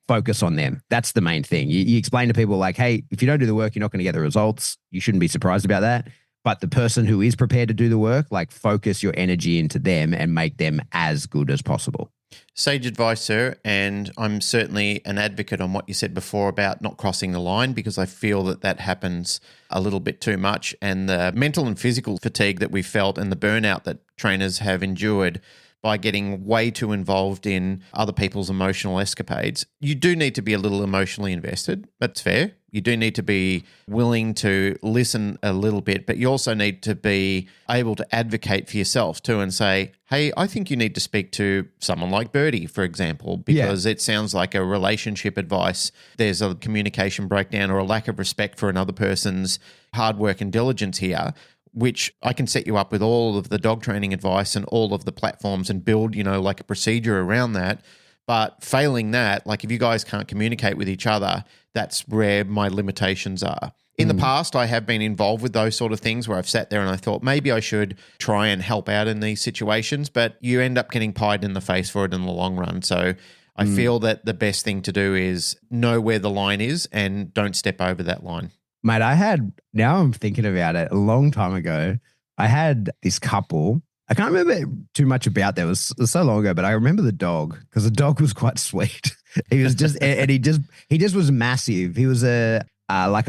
focus on them. That's the main thing. You explain to people like, hey, if you don't do the work, you're not going to get the results. You shouldn't be surprised about that. But the person who is prepared to do the work, focus your energy into them and make them as good as possible. Sage advice, sir. And I'm certainly an advocate on what you said before about not crossing the line, because I feel that happens a little bit too much. And the mental and physical fatigue that we felt and the burnout that trainers have endured by getting way too involved in other people's emotional escapades. You do need to be a little emotionally invested. That's fair. You do need to be willing to listen a little bit, but you also need to be able to advocate for yourself too and say, hey, I think you need to speak to someone like Birdie, for example, because it sounds like a relationship advice. There's a communication breakdown or a lack of respect for another person's hard work and diligence here, which I can set you up with all of the dog training advice and all of the platforms and build, a procedure around that. But failing that, if you guys can't communicate with each other, that's where my limitations are. In the past, I have been involved with those sort of things where I've sat there and I thought maybe I should try and help out in these situations, but you end up getting pied in the face for it in the long run. So I feel that the best thing to do is know where the line is and don't step over that line. Mate, now I'm thinking about it, a long time ago, I had this couple. I can't remember too much about that. It was so long ago, but I remember the dog, because the dog was quite sweet. He was just, and he just was massive. He was a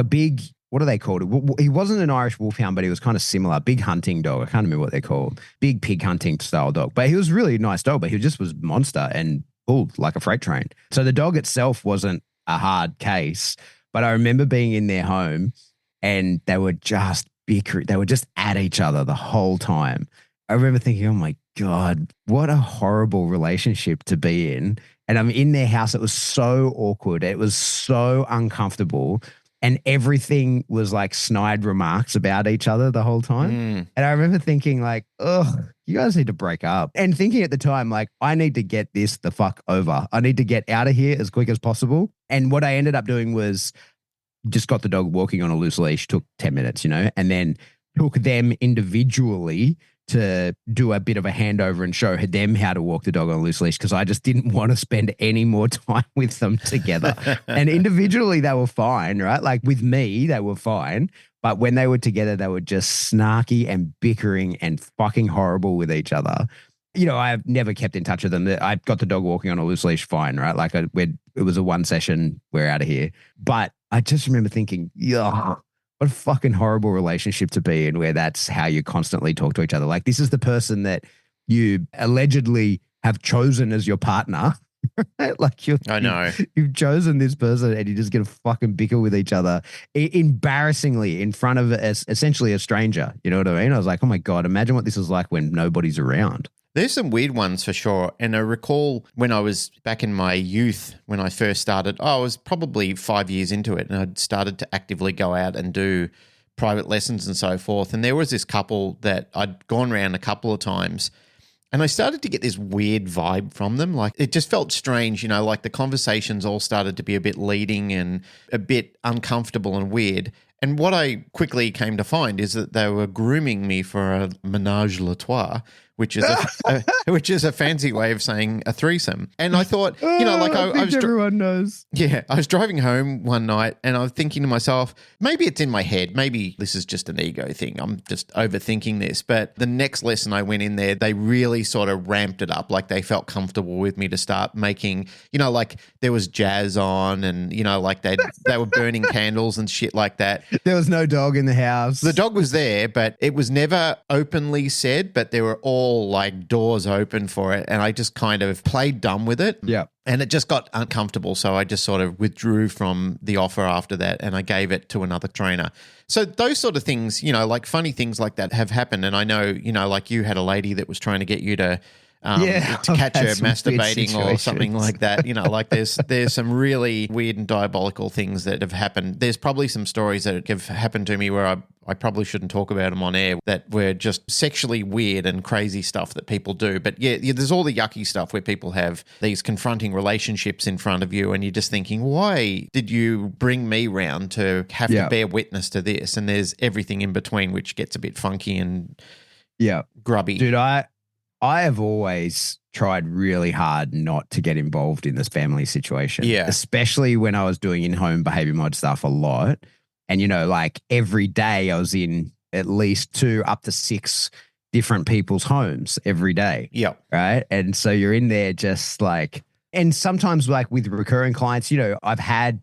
big, what are they called? He wasn't an Irish wolfhound, but he was kind of similar. Big hunting dog. I can't remember what they're called. Big pig hunting style dog. But he was really a nice dog, but he just was monster and pulled like a freight train. So the dog itself wasn't a hard case, but I remember being in their home and they were just bickering. They were just at each other the whole time. I remember thinking, oh my God, what a horrible relationship to be in. And I'm in their house. It was so awkward. It was so uncomfortable. And everything was like snide remarks about each other the whole time. And I remember thinking oh, you guys need to break up. And thinking at the time, I need to get this the fuck over. I need to get out of here as quick as possible. And what I ended up doing was just got the dog walking on a loose leash, took 10 minutes, and then took them individually to do a bit of a handover and show them how to walk the dog on a loose leash, because I just didn't want to spend any more time with them together. And individually, they were fine, right? With me, they were fine. But when they were together, they were just snarky and bickering and fucking horrible with each other. I've never kept in touch with them. I got the dog walking on a loose leash fine, right? It was a one session, we're out of here. But I just remember thinking, yeah, what a fucking horrible relationship to be in, where that's how you constantly talk to each other. This is the person that you allegedly have chosen as your partner. Right? I know. You've chosen this person and you're just going to fucking bicker with each other embarrassingly in front of essentially a stranger. You know what I mean? I was like, oh my God, imagine what this is like when nobody's around. There's some weird ones for sure. And I recall when I was back in my youth, when I first started, I was probably 5 years into it, and I'd started to actively go out and do private lessons and so forth. And there was this couple that I'd gone around a couple of times, and I started to get this weird vibe from them. It just felt strange, the conversations all started to be a bit leading and a bit uncomfortable and weird. And what I quickly came to find is that they were grooming me for a menage a trois, which is which is a fancy way of saying a threesome. And I thought, I was everyone knows. Yeah, I was driving home one night and I was thinking to myself, maybe it's in my head. Maybe this is just an ego thing. I'm just overthinking this. But the next lesson I went in there, they really sort of ramped it up. Like they felt comfortable with me to start making, like there was jazz on and, like they were burning candles and shit like that. There was no dog in the house. The dog was there, but it was never openly said, but there were all like doors open for it. And I just kind of played dumb with it. Yeah. And it just got uncomfortable. So I just sort of withdrew from the offer after that and I gave it to another trainer. So those sort of things, like funny things like that have happened. And I know, like you had a lady that was trying to get you to catch her masturbating or something like that. Like there's some really weird and diabolical things that have happened. There's probably some stories that have happened to me where I probably shouldn't talk about them on air that were just sexually weird and crazy stuff that people do. But yeah, there's all the yucky stuff where people have these confronting relationships in front of you and you're just thinking, why did you bring me round to have to bear witness to this? And there's everything in between, which gets a bit funky and grubby. Dude, I have always tried really hard not to get involved in this family situation. Yeah. Especially when I was doing in-home behavior mod stuff a lot. And, like every day I was in at least 2 up to 6 different people's homes every day. Yeah. Right. And so you're in there just like, and sometimes like with recurring clients, I've had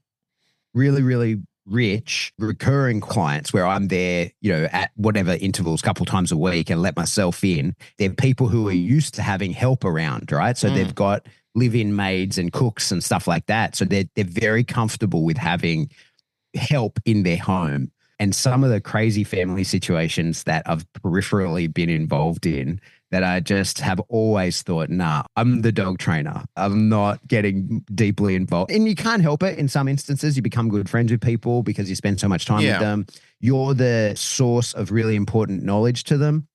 really, really rich recurring clients where I'm there, at whatever intervals, couple times a week and let myself in. They're people who are used to having help around, right? So they've got live-in maids and cooks and stuff like that. So they're very comfortable with having help in their home. And some of the crazy family situations that I've peripherally been involved in that I just have always thought, nah, I'm the dog trainer. I'm not getting deeply involved. And you can't help it. In some instances, you become good friends with people because you spend so much time with them. You're the source of really important knowledge to them.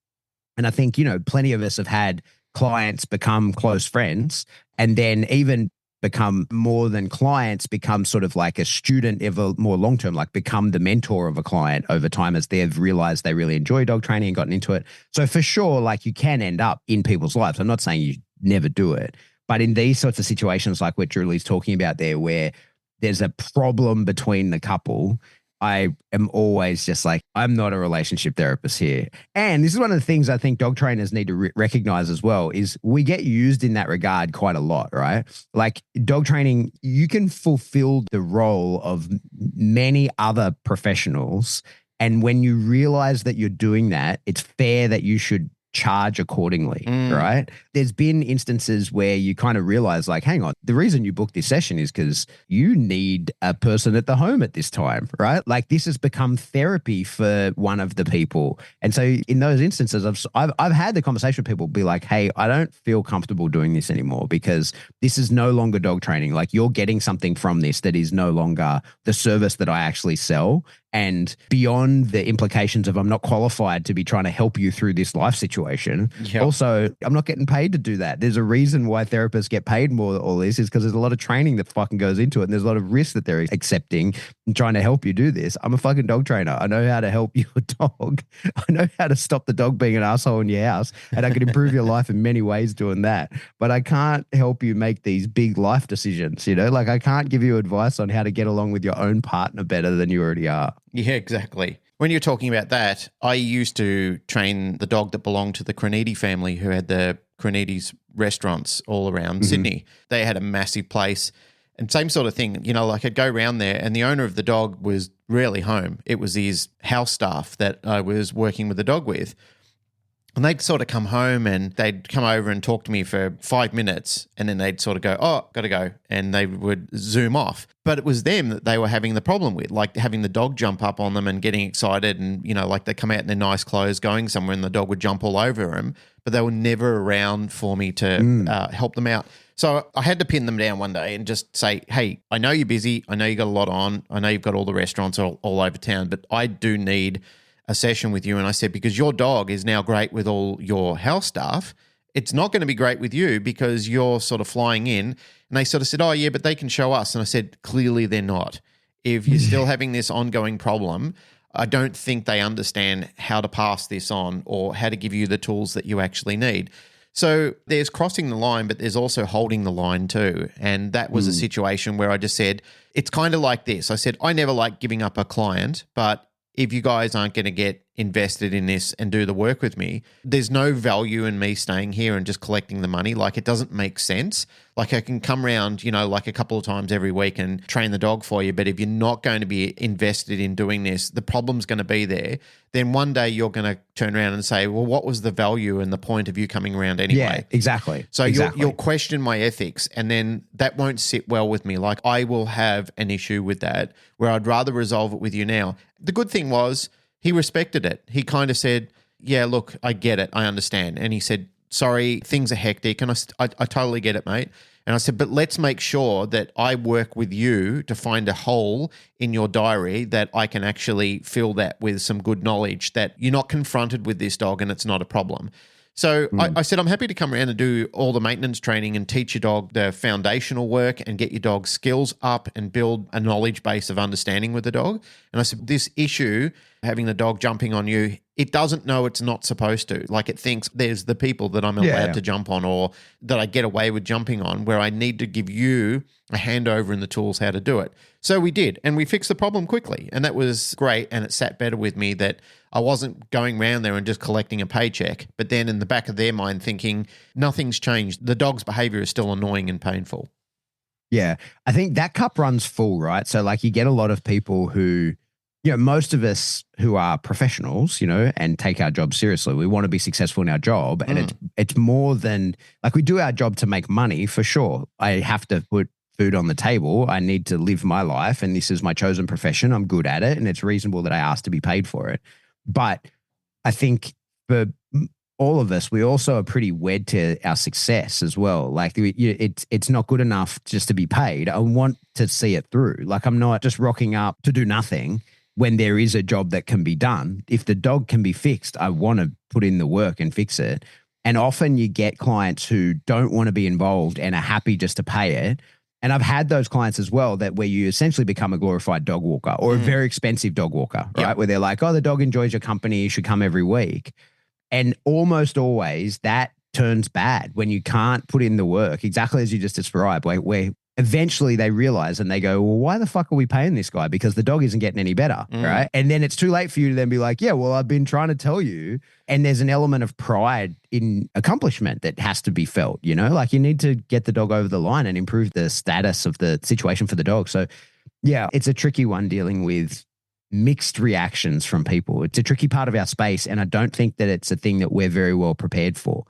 And I think, plenty of us have had clients become close friends and then even become more than clients, become sort of like a student ever more long-term, like become the mentor of a client over time as they've realized they really enjoy dog training and gotten into it. So for sure, like you can end up in people's lives. I'm not saying you never do it, but in these sorts of situations like what Julie's talking about there, where there's a problem between the couple, I am always just like, I'm not a relationship therapist here. And this is one of the things I think dog trainers need to recognize as well is we get used in that regard quite a lot, right? Like dog training, you can fulfill the role of many other professionals. And when you realize that you're doing that, it's fair that you should charge accordingly, right? There's been instances where you kind of realize like, hang on, the reason you booked this session is because you need a person at the home at this time, right? Like this has become therapy for one of the people. And so in those instances, I've had the conversation with people be like, hey, I don't feel comfortable doing this anymore because this is no longer dog training. Like you're getting something from this that is no longer the service that I actually sell. And beyond the implications of I'm not qualified to be trying to help you through this life situation. Yep. Also, I'm not getting paid to do that. There's a reason why therapists get paid more than all this is because there's a lot of training that fucking goes into it. And there's a lot of risk that they're accepting and trying to help you do this. I'm a fucking dog trainer. I know how to help your dog. I know how to stop the dog being an asshole in your house. And I can improve your life in many ways doing that. But I can't help you make these big life decisions, Like I can't give you advice on how to get along with your own partner better than you already are. Yeah, exactly. When you're talking about that, I used to train the dog that belonged to the Cronidi family who had the Cronides restaurants all around Sydney. They had a massive place and same sort of thing. Like I'd go around there and the owner of the dog was rarely home. It was his house staff that I was working with the dog with. And they'd sort of come home and they'd come over and talk to me for 5 minutes and then they'd sort of go, oh, got to go. And they would zoom off. But it was them that they were having the problem with, like having the dog jump up on them and getting excited. And, like they come out in their nice clothes going somewhere and the dog would jump all over them. But they were never around for me to help them out. So I had to pin them down one day and just say, hey, I know you're busy. I know you got a lot on. I know you've got all the restaurants all over town, but I do need a session with you. And I said, because your dog is now great with all your house staff, it's not going to be great with you because you're sort of flying in. And they sort of said, oh yeah, but they can show us. And I said, clearly they're not. If you're still having this ongoing problem, I don't think they understand how to pass this on or how to give you the tools that you actually need. So there's crossing the line, but there's also holding the line too. And that was a situation where I just said, it's kind of like this. I said, I never like giving up a client, but if you guys aren't going to get invested in this and do the work with me, there's no value in me staying here and just collecting the money. Like, it doesn't make sense. Like, I can come around, like a couple of times every week and train the dog for you. But if you're not going to be invested in doing this, the problem's going to be there. Then one day you're going to turn around and say, well, what was the value and the point of you coming around anyway? Yeah, exactly. So exactly. You'll question my ethics, and then that won't sit well with me. Like, I will have an issue with that where I'd rather resolve it with you now. The good thing was, he respected it. He kind of said, yeah, look, I get it. I understand. And he said, sorry, things are hectic. And I totally get it, mate. And I said, but let's make sure that I work with you to find a hole in your diary that I can actually fill that with some good knowledge, that you're not confronted with this dog and it's not a problem. So I said, I'm happy to come around and do all the maintenance training and teach your dog the foundational work and get your dog's skills up and build a knowledge base of understanding with the dog. And I said, this issue, having the dog jumping on you, it doesn't know it's not supposed to. Like, it thinks there's the people that I'm allowed to jump on or that I get away with jumping on, where I need to give you a handover and the tools how to do it. So we did, and we fixed the problem quickly. And that was great. And it sat better with me that I wasn't going around there and just collecting a paycheck, but then in the back of their mind thinking nothing's changed. The dog's behavior is still annoying and painful. Yeah. I think that cup runs full, right? So like, you get a lot of people who, most of us who are professionals, and take our job seriously, we want to be successful in our job. And it's more than, like, we do our job to make money for sure. I have to put food on the table. I need to live my life, and this is my chosen profession. I'm good at it, and it's reasonable that I ask to be paid for it. But I think for all of us, we also are pretty wed to our success as well. Like, it's not good enough just to be paid. I want to see it through. Like, I'm not just rocking up to do nothing when there is a job that can be done. If the dog can be fixed, I want to put in the work and fix it. And often you get clients who don't want to be involved and are happy just to pay it. And I've had those clients as well, that where you essentially become a glorified dog walker or a very expensive dog walker, right? Yep. Where they're like, oh, the dog enjoys your company, you should come every week. And almost always that turns bad when you can't put in the work, exactly as you just described, where eventually they realize and they go, well, why the fuck are we paying this guy? Because the dog isn't getting any better, right? And then it's too late for you to then be like, yeah, well, I've been trying to tell you. And there's an element of pride in accomplishment that has to be felt, like you need to get the dog over the line and improve the status of the situation for the dog. So yeah, it's a tricky one dealing with mixed reactions from people. It's a tricky part of our space. And I don't think that it's a thing that we're very well prepared for.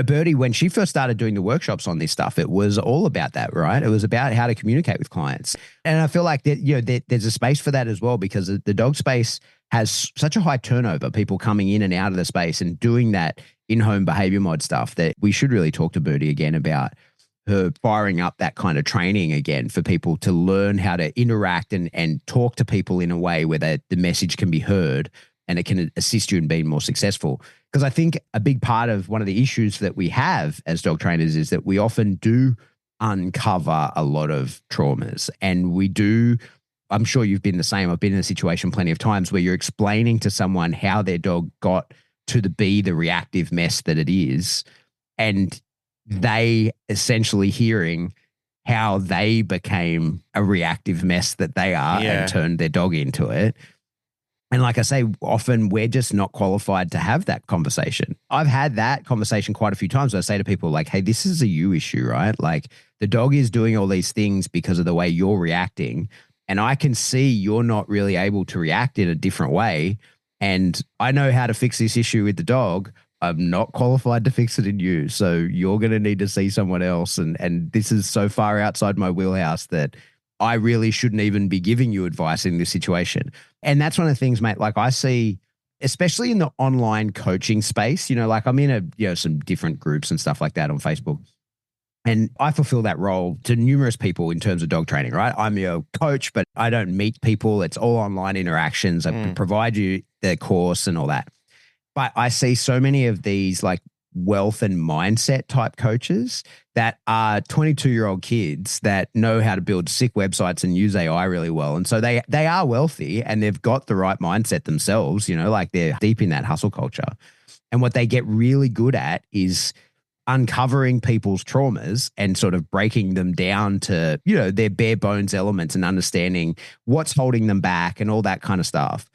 Birdie, when she first started doing the workshops on this stuff, it was all about that, right? It was about how to communicate with clients. And I feel like that, there's a space for that as well, because the dog space has such a high turnover, people coming in and out of the space and doing that in-home behavior mod stuff, that we should really talk to Birdie again about her firing up that kind of training again for people to learn how to interact and talk to people in a way where the message can be heard and it can assist you in being more successful. Because I think a big part of one of the issues that we have as dog trainers is that we often do uncover a lot of traumas. And we do, I'm sure you've been the same. I've been in a situation plenty of times where you're explaining to someone how their dog got to be the reactive mess that it is. And they essentially hearing how they became a reactive mess that they are and turned their dog into it. And like I say, often we're just not qualified to have that conversation. I've had that conversation quite a few times where I say to people like, hey, this is a you issue, right? Like, the dog is doing all these things because of the way you're reacting. And I can see you're not really able to react in a different way. And I know how to fix this issue with the dog. I'm not qualified to fix it in you. So you're going to need to see someone else. And this is so far outside my wheelhouse that I really shouldn't even be giving you advice in this situation. And that's one of the things, mate, like I see, especially in the online coaching space, like I'm in some different groups and stuff like that on Facebook. And I fulfill that role to numerous people in terms of dog training, right? I'm your coach, but I don't meet people. It's all online interactions. I provide you the course and all that. But I see so many of these like wealth and mindset type coaches that are 22-year-old kids that know how to build sick websites and use AI really well. And so they are wealthy and they've got the right mindset themselves, like they're deep in that hustle culture. And what they get really good at is uncovering people's traumas and sort of breaking them down to, their bare bones elements and understanding what's holding them back and all that kind of stuff.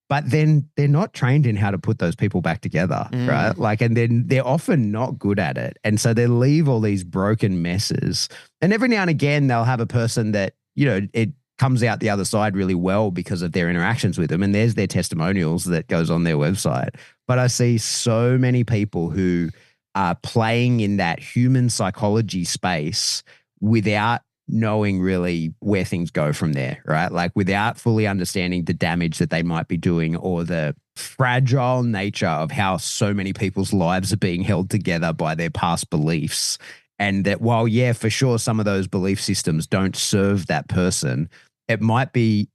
But then they're not trained in how to put those people back together, right? And then they're often not good at it. And so they leave all these broken messes. And every now and again, they'll have a person that, it comes out the other side really well because of their interactions with them. And there's their testimonials that goes on their website. But I see so many people who are playing in that human psychology space without knowing really where things go from there, right? Like without fully understanding the damage that they might be doing or the fragile nature of how so many people's lives are being held together by their past beliefs. And that while, yeah, for sure, some of those belief systems don't serve that person, it might be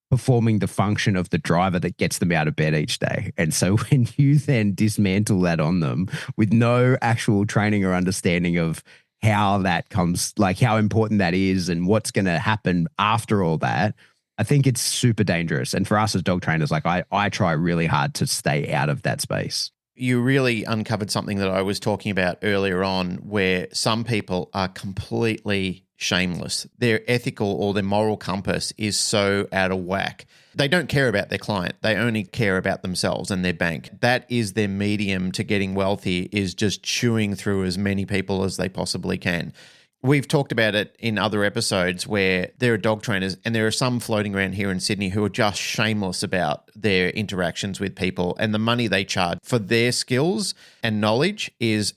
performing the function of the driver that gets them out of bed each day. And so when you then dismantle that on them with no actual training or understanding of how that comes, like how important that is and what's going to happen after all that, I think it's super dangerous. And for us as dog trainers, like I try really hard to stay out of that space. You really uncovered something that I was talking about earlier on, where some people are completely shameless. Their ethical or their moral compass is so out of whack. They don't care about their client. They only care about themselves and their bank. That is their medium to getting wealthy, is just chewing through as many people as they possibly can. We've talked about it in other episodes where there are dog trainers, and there are some floating around here in Sydney who are just shameless about their interactions with people, and the money they charge for their skills and knowledge is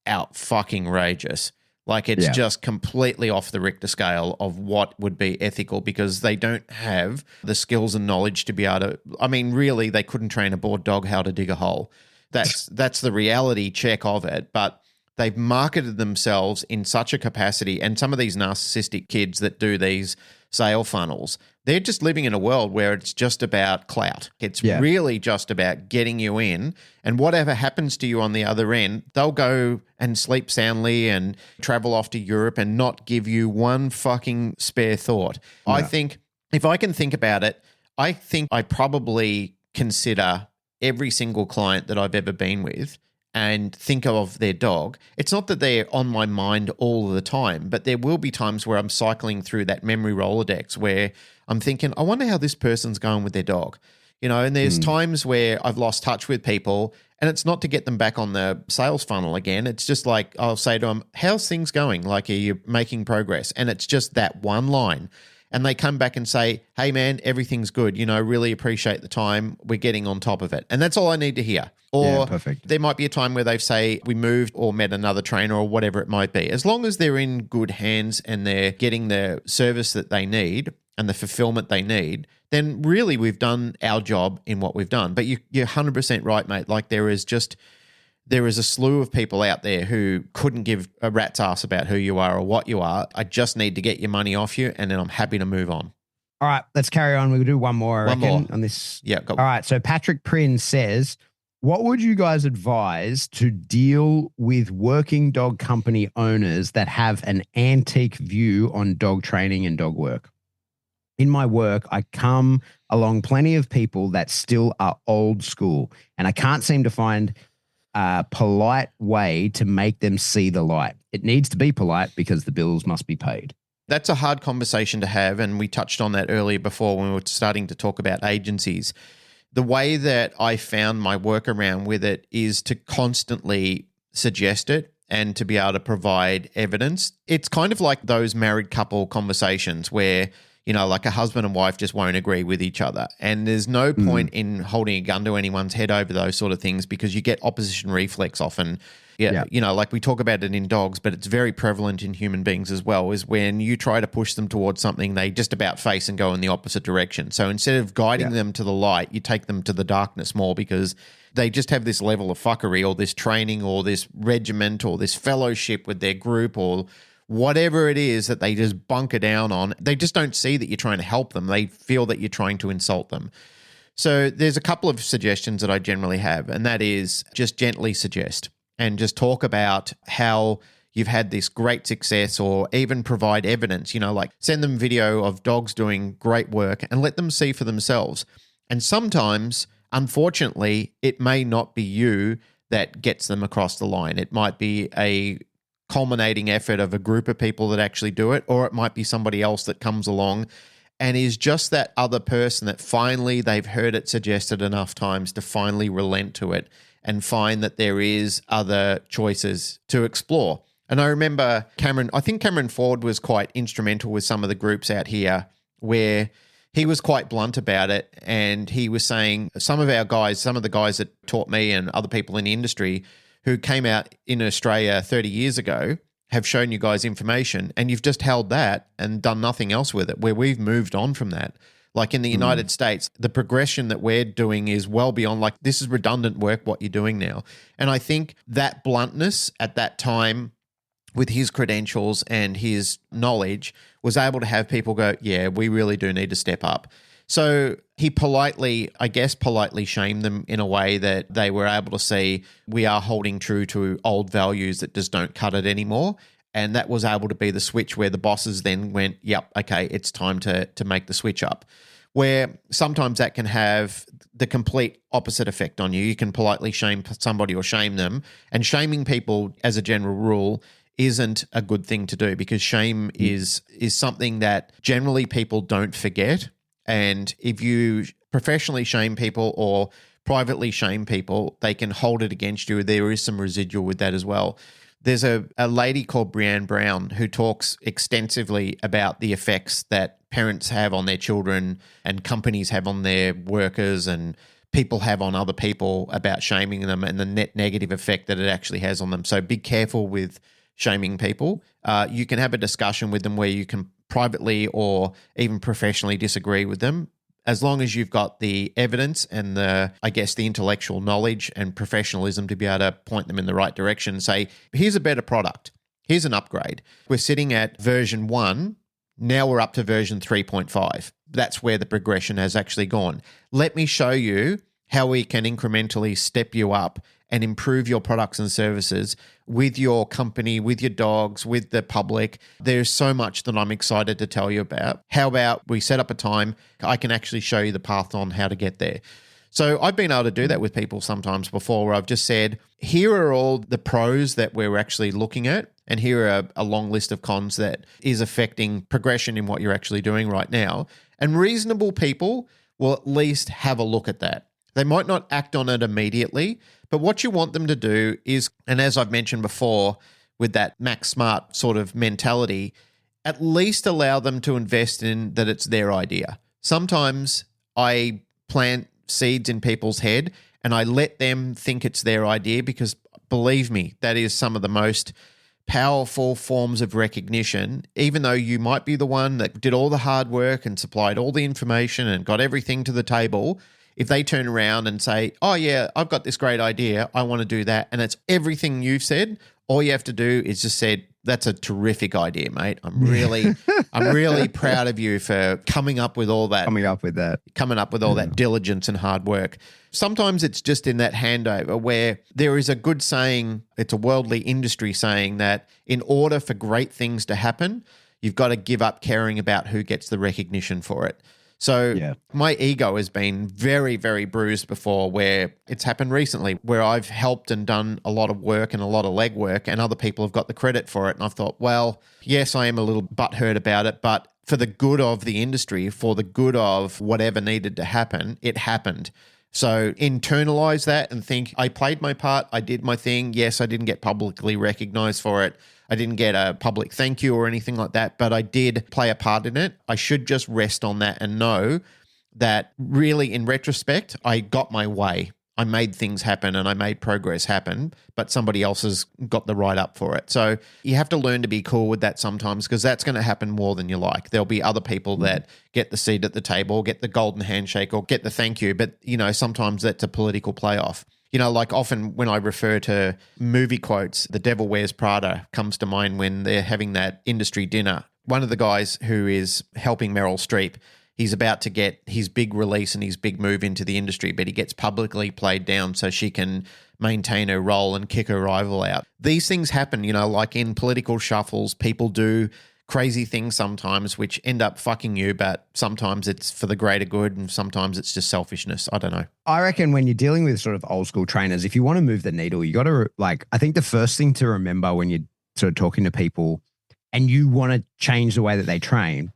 out fucking outrageous. Like it's just completely off the Richter scale of what would be ethical, because they don't have the skills and knowledge to be able to, I mean, really, they couldn't train a bored dog how to dig a hole. That's the reality check of it. But they've marketed themselves in such a capacity, and some of these narcissistic kids that do these sale funnels, they're just living in a world where it's just about clout. It's really just about getting you in, and whatever happens to you on the other end, they'll go and sleep soundly and travel off to Europe and not give you one fucking spare thought. Yeah. I think if I can think about it, I think I probably consider every single client that I've ever been with and think of their dog. It's not that they're on my mind all the time, but there will be times where I'm cycling through that memory Rolodex where I'm thinking, I wonder how this person's going with their dog. And there's times where I've lost touch with people, and it's not to get them back on the sales funnel again. It's just like I'll say to them, how's things going? Like, are you making progress? And it's just that one line. And they come back and say, hey, man, everything's good. Really appreciate the time. We're getting on top of it. And that's all I need to hear. Or there might be a time where they say we moved or met another trainer or whatever it might be. As long as they're in good hands and they're getting the service that they need and the fulfillment they need, then really we've done our job in what we've done. But you're 100% right, mate. Like there is a slew of people out there who couldn't give a rat's ass about who you are or what you are. I just need to get your money off you, and then I'm happy to move on. All right, let's carry on. We'll do one more, I reckon, on this. Yeah. All right, so Patrick Prynne says, what would you guys advise to deal with working dog company owners that have an antique view on dog training and dog work? In my work, I come along plenty of people that still are old school, and I can't seem to find a polite way to make them see the light. It needs to be polite because the bills must be paid. That's a hard conversation to have, and we touched on that earlier before when we were starting to talk about agencies. The way that I found my workaround with it is to constantly suggest it and to be able to provide evidence. It's kind of like those married couple conversations where, like a husband and wife just won't agree with each other. And there's no point in holding a gun to anyone's head over those sort of things, because you get opposition reflex often. Like we talk about it in dogs, but it's very prevalent in human beings as well, is when you try to push them towards something, they just about face and go in the opposite direction. So instead of guiding them to the light, you take them to the darkness more, because they just have this level of fuckery or this training or this regiment or this fellowship with their group or whatever it is that they just bunker down on. They just don't see that you're trying to help them. They feel that you're trying to insult them. So there's a couple of suggestions that I generally have, and that is just gently suggest. and just talk about how you've had this great success, or even provide evidence, like send them video of dogs doing great work and let them see for themselves. And sometimes, unfortunately, it may not be you that gets them across the line. It might be a culminating effort of a group of people that actually do it, or it might be somebody else that comes along and is just that other person that finally they've heard it suggested enough times to finally relent to it and find that there is other choices to explore. And I remember I think Cameron Ford was quite instrumental with some of the groups out here where he was quite blunt about it. And he was saying some of the guys that taught me and other people in the industry who came out in Australia 30 years ago have shown you guys information, and you've just held that and done nothing else with it, where we've moved on from that. Like in the United States, the progression that we're doing is well beyond, like, this is redundant work, what you're doing now. And I think that bluntness at that time with his credentials and his knowledge was able to have people go, yeah, we really do need to step up. So he politely shamed them in a way that they were able to see we are holding true to old values that just don't cut it anymore. And that was able to be the switch where the bosses then went, yep, okay, it's time to make the switch up. Where sometimes that can have the complete opposite effect on you. You can politely shame somebody or shame them. And shaming people as a general rule isn't a good thing to do, because shame is something that generally people don't forget. And if you professionally shame people or privately shame people, they can hold it against you. There is some residual with that as well. There's a lady called Breanne Brown who talks extensively about the effects that parents have on their children and companies have on their workers and people have on other people about shaming them, and the net negative effect that it actually has on them. So be careful with shaming people. You can have a discussion with them where you can privately or even professionally disagree with them, as long as you've got the evidence and the intellectual knowledge and professionalism to be able to point them in the right direction. Say, here's a better product. Here's an upgrade. We're sitting at version 1. Now we're up to version 3.5. That's where the progression has actually gone. Let me show you how we can incrementally step you up and improve your products and services with your company, with your dogs, with the public. There's so much that I'm excited to tell you about. How about we set up a time? I can actually show you the path on how to get there. So I've been able to do that with people sometimes before, where I've just said, here are all the pros that we're actually looking at, and here are a long list of cons that is affecting progression in what you're actually doing right now. And reasonable people will at least have a look at that. They might not act on it immediately, but what you want them to do is, and as I've mentioned before, with that Max Smart sort of mentality, at least allow them to invest in that it's their idea. Sometimes I plant seeds in people's head and I let them think it's their idea, because believe me, that is some of the most powerful forms of recognition. Even though you might be the one that did all the hard work and supplied all the information and got everything to the table, if they turn around and say, oh yeah, I've got this great idea, I want to do that, and it's everything you've said, all you have to do is just say, that's a terrific idea, mate. I'm really proud of you for coming up with all that diligence and hard work. Sometimes it's just in that handover where there is a good saying, it's a worldly industry saying, that in order for great things to happen, you've got to give up caring about who gets the recognition for it. So my ego has been very, very bruised before, where it's happened recently, where I've helped and done a lot of work and a lot of legwork, and other people have got the credit for it. And I've thought, well, yes, I am a little butthurt about it, but for the good of the industry, for the good of whatever needed to happen, it happened. So internalize that and think, I played my part, I did my thing. Yes, I didn't get publicly recognized for it. I didn't get a public thank you or anything like that, but I did play a part in it. I should just rest on that and know that really, in retrospect, I got my way. I made things happen and I made progress happen, but somebody else has got the right up for it. So you have to learn to be cool with that sometimes, because that's going to happen more than you like. There'll be other people that get the seat at the table, get the golden handshake, or get the thank you. But, sometimes that's a political playoff. Like often when I refer to movie quotes, The Devil Wears Prada comes to mind when they're having that industry dinner. One of the guys who is helping Meryl Streep, he's about to get his big release and his big move into the industry, but he gets publicly played down so she can maintain her role and kick her rival out. These things happen, like in political shuffles, people do crazy things sometimes which end up fucking you, but sometimes it's for the greater good and sometimes it's just selfishness. I don't know. I reckon when you're dealing with sort of old school trainers, if you want to move the needle, you got to I think the first thing to remember when you're sort of talking to people and you want to change the way that they train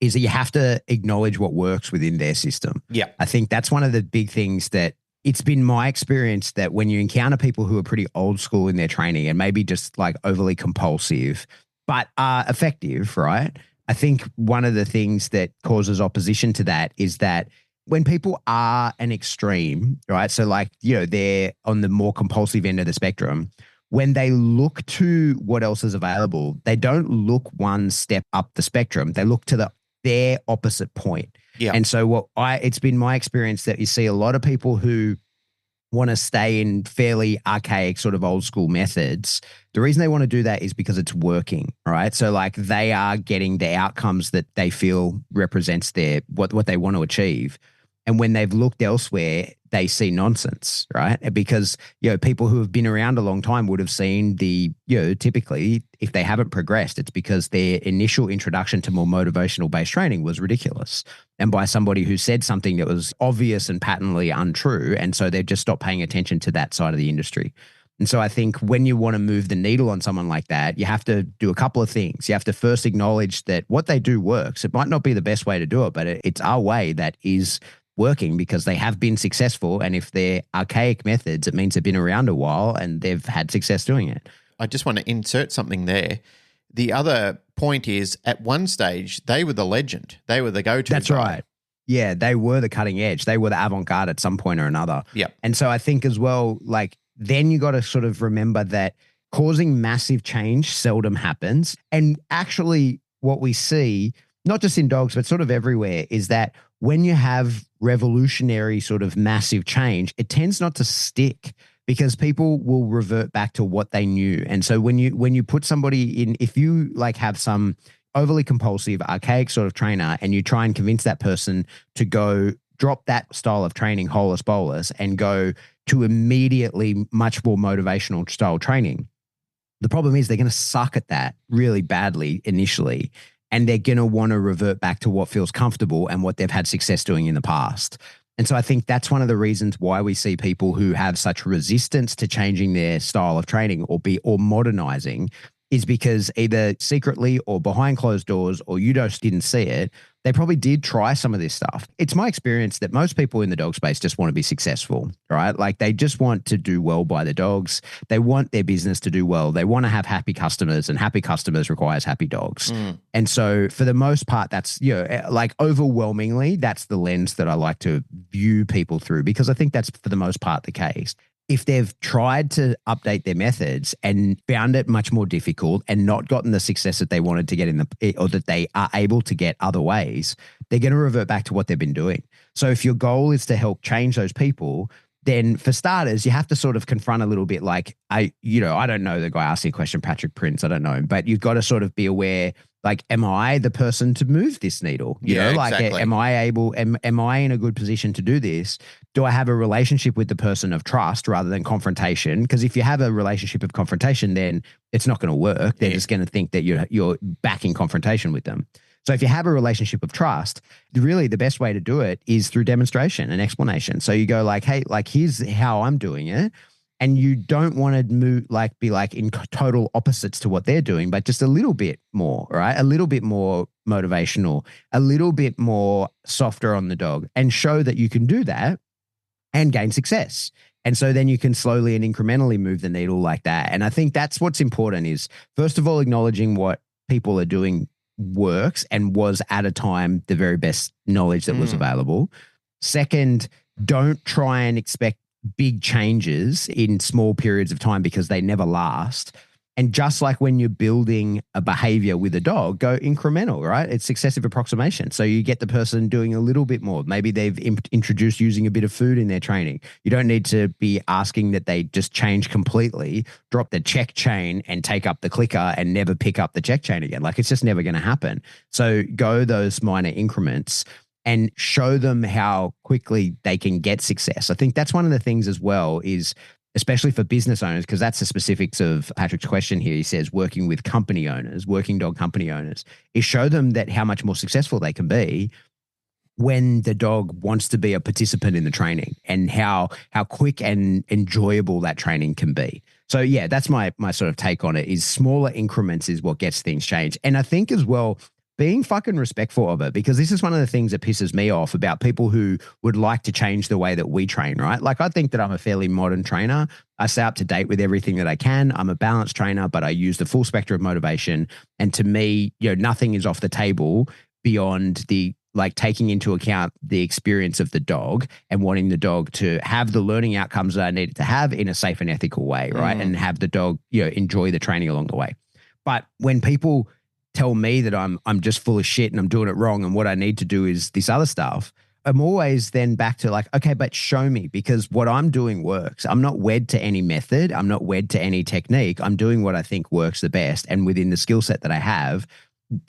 is that you have to acknowledge what works within their system. Yeah. I think that's one of the big things that it's been my experience that when you encounter people who are pretty old school in their training and maybe just like overly compulsive, but are effective, right? I think one of the things that causes opposition to that is that when people are an extreme, right? So they're on the more compulsive end of the spectrum. When they look to what else is available, they don't look one step up the spectrum. They look to their opposite point. Yeah. And so it's been my experience that you see a lot of people who want to stay in fairly archaic sort of old school methods. The reason they want to do that is because it's working, right? So they are getting the outcomes that they feel represents what they want to achieve. And when they've looked elsewhere, they see nonsense, right? Because, people who have been around a long time would have seen typically if they haven't progressed, it's because their initial introduction to more motivational based training was ridiculous. And by somebody who said something that was obvious and patently untrue. And so they've just stopped paying attention to that side of the industry. And so I think when you want to move the needle on someone like that, you have to do a couple of things. You have to first acknowledge that what they do works. It might not be the best way to do it, but it's our way that is working because they have been successful. And if they're archaic methods, it means they've been around a while and they've had success doing it. I just want to insert something there. The other point is at one stage, they were the legend. They were the go-to. That's right. Yeah, they were the cutting edge. They were the avant-garde at some point or another. Yeah. And so I think as well, then you got to sort of remember that causing massive change seldom happens. And actually what we see, not just in dogs, but sort of everywhere, is that when you have revolutionary sort of massive change, it tends not to stick because people will revert back to what they knew. And so when you put somebody in, if you have some overly compulsive, archaic sort of trainer and you try and convince that person to go drop that style of training, holus bolus, and go to immediately much more motivational style training, the problem is they're going to suck at that really badly initially. And they're going to want to revert back to what feels comfortable and what they've had success doing in the past. And so I think that's one of the reasons why we see people who have such resistance to changing their style of training or modernizing is because either secretly or behind closed doors, or you just didn't see it, they probably did try some of this stuff. It's my experience that most people in the dog space just want to be successful, right? They just want to do well by the dogs. They want their business to do well. They want to have happy customers, and happy customers requires happy dogs. And so for the most part, that's, overwhelmingly, that's the lens that I like to view people through, because I think that's for the most part the case. If they've tried to update their methods and found it much more difficult and not gotten the success that they wanted to get or that they are able to get other ways, they're going to revert back to what they've been doing. So if your goal is to help change those people, then for starters, you have to sort of confront a little bit I don't know the guy asking a question, Patrick Prince, I don't know him, but you've got to sort of be aware, am I the person to move this needle? Exactly. Am I in a good position to do this? Do I have a relationship with the person of trust rather than confrontation? Because if you have a relationship of confrontation, then it's not going to work. They're just going to think that you're backing confrontation with them. So if you have a relationship of trust, really the best way to do it is through demonstration and explanation. So you go hey, here's how I'm doing it. And you don't want to move, be in total opposites to what they're doing, but just a little bit more, right? A little bit more motivational, a little bit more softer on the dog, and show that you can do that and gain success. And so then you can slowly and incrementally move the needle like that. And I think that's what's important is, first of all, acknowledging what people are doing works and was at a time the very best knowledge that was available. Second, don't try and expect big changes in small periods of time because they never last. And just like when you're building a behavior with a dog, go incremental, right? It's successive approximation. So you get the person doing a little bit more. Maybe they've introduced using a bit of food in their training. You don't need to be asking that they just change completely, drop the check chain and take up the clicker and never pick up the check chain again. Like it's just never going to happen. So go those minor increments and show them how quickly they can get success. I think that's one of the things as well is, especially for business owners, because that's the specifics of Patrick's question here. He says working with company owners, working dog company owners, is show them that how much more successful they can be when the dog wants to be a participant in the training and how quick and enjoyable that training can be. So yeah, that's my sort of take on it is smaller increments is what gets things changed. And I think as well, being fucking respectful of it, because this is one of the things that pisses me off about people who would like to change the way that we train, right? Like I think that I'm a fairly modern trainer. I stay up to date with everything that I can. I'm a balanced trainer, but I use the full spectrum of motivation. And to me, nothing is off the table beyond the like taking into account the experience of the dog and wanting the dog to have the learning outcomes that I need it to have in a safe and ethical way, right? And have the dog, enjoy the training along the way. But when people tell me that I'm just full of shit and I'm doing it wrong and what I need to do is this other stuff, I'm always then back to like, okay, but show me, because what I'm doing works. I'm not wed to any method. I'm not wed to any technique. I'm doing what I think works the best. And within the skill set that I have,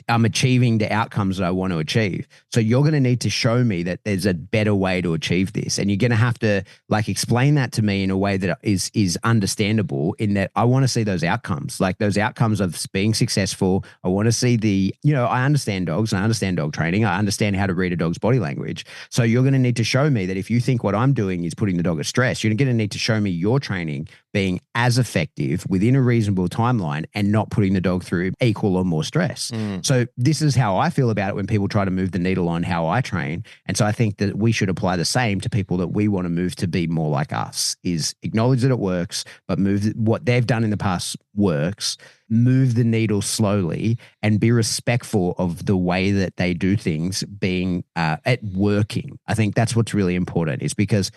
I'm achieving the outcomes that I want to achieve. So you're going to need to show me that there's a better way to achieve this. And you're going to have to like explain that to me in a way that is understandable, in that I want to see those outcomes, like those outcomes of being successful. I want to see I understand dogs and I understand dog training. I understand how to read a dog's body language. So you're going to need to show me that if you think what I'm doing is putting the dog at stress, you're going to need to show me your training being as effective within a reasonable timeline and not putting the dog through equal or more stress. So this is how I feel about it when people try to move the needle on how I train. And so I think that we should apply the same to people that we want to move to be more like us, is acknowledge that it works, but move what they've done in the past works, move the needle slowly and be respectful of the way that they do things being at working. I think that's what's really important, is because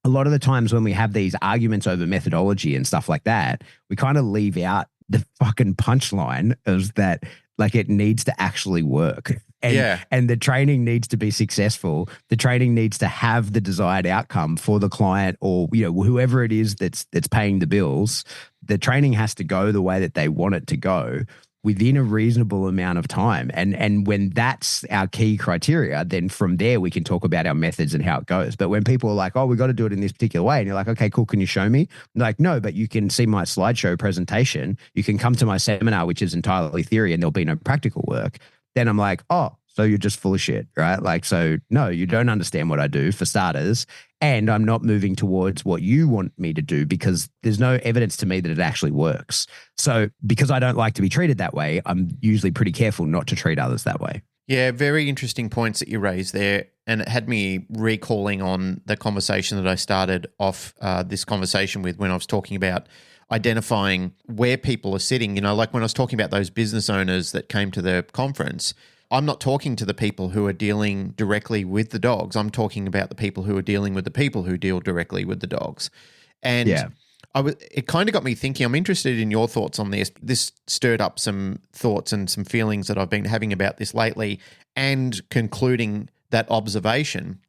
a lot of the times when we have these arguments over methodology and stuff like that, we kind of leave out the fucking punchline of that. Like it needs to actually work. And the training needs to be successful. The training needs to have the desired outcome for the client or, whoever it is that's paying the bills. The training has to go the way that they want it to go within a reasonable amount of time. And when that's our key criteria, then from there we can talk about our methods and how it goes. But when people are like, oh, we got to do it in this particular way, and you're like, okay, cool, can you show me? I'm like, no, but you can see my slideshow presentation. You can come to my seminar, which is entirely theory, and there'll be no practical work. Then I'm like, oh, so you're just full of shit, right? Like, so no, you don't understand what I do for starters. And I'm not moving towards what you want me to do because there's no evidence to me that it actually works. So because I don't like to be treated that way, I'm usually pretty careful not to treat others that way. Yeah, very interesting points that you raised there. And it had me recalling on the conversation that I started off this conversation with when I was talking about identifying where people are sitting. Like when I was talking about those business owners that came to the conference, I'm not talking to the people who are dealing directly with the dogs. I'm talking about the people who are dealing with the people who deal directly with the dogs. And it kind of got me thinking. I'm interested in your thoughts on this. This stirred up some thoughts and some feelings that I've been having about this lately, and concluding that observation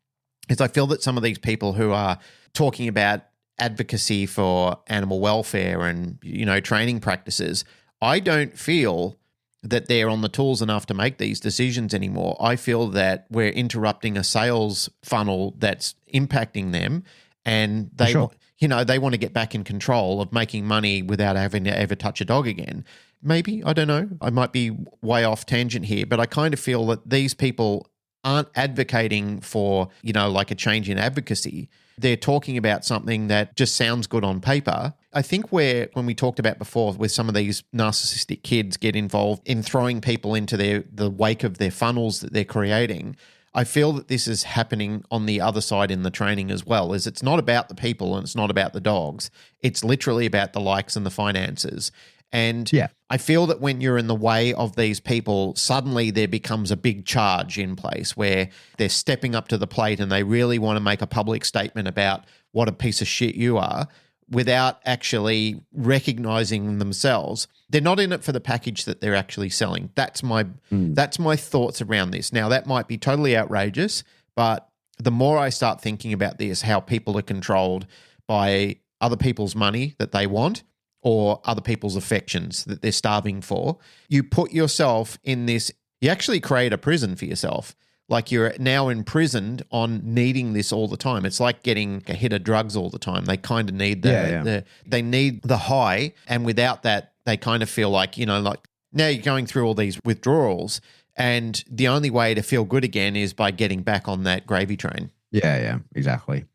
is I feel that some of these people who are talking about advocacy for animal welfare and, training practices, I don't feel that they're on the tools enough to make these decisions anymore. I feel that we're interrupting a sales funnel that's impacting them, and they, they want to get back in control of making money without having to ever touch a dog again. Maybe, I don't know. I might be way off tangent here, but I kind of feel that these people aren't advocating for, like a change in advocacy. They're talking about something that just sounds good on paper. I think when we talked about before with some of these narcissistic kids get involved in throwing people into the wake of their funnels that they're creating, I feel that this is happening on the other side in the training as well. Is it's not about the people and it's not about the dogs. It's literally about the likes and the finances. And I feel that when you're in the way of these people, suddenly there becomes a big charge in place where they're stepping up to the plate and they really want to make a public statement about what a piece of shit you are. without actually recognizing themselves. They're not in it for the package that they're actually selling. That's my thoughts around this. Now, that might be totally outrageous, but the more I start thinking about this, how people are controlled by other people's money that they want or other people's affections that they're starving for, you put yourself in this, you actually create a prison for yourself. Like you're now imprisoned on needing this all the time. It's like getting a hit of drugs all the time. They kind of need they need the high, and without that, they kind of feel like, like now you're going through all these withdrawals, and the only way to feel good again is by getting back on that gravy train. Yeah, exactly.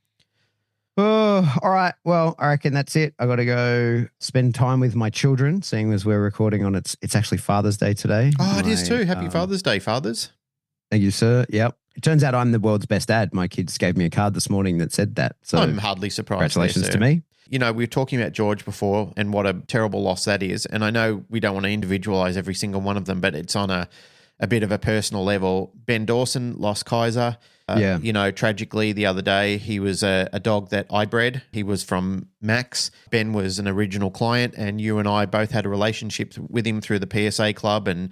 Oh, all right. Well, I reckon that's it. I got to go spend time with my children, seeing as we're recording on it's actually Father's Day today. Oh, it is too. Happy Father's Day, fathers. Thank you, sir. Yep. It turns out I'm the world's best dad. My kids gave me a card this morning that said that. So I'm hardly surprised. Congratulations to me. We were talking about George before and what a terrible loss that is. And I know we don't want to individualize every single one of them, but it's on a bit of a personal level. Ben Dawson lost Kaiser. Tragically the other day, he was a dog that I bred. He was from Max. Ben was an original client, and you and I both had a relationship with him through the PSA club. And,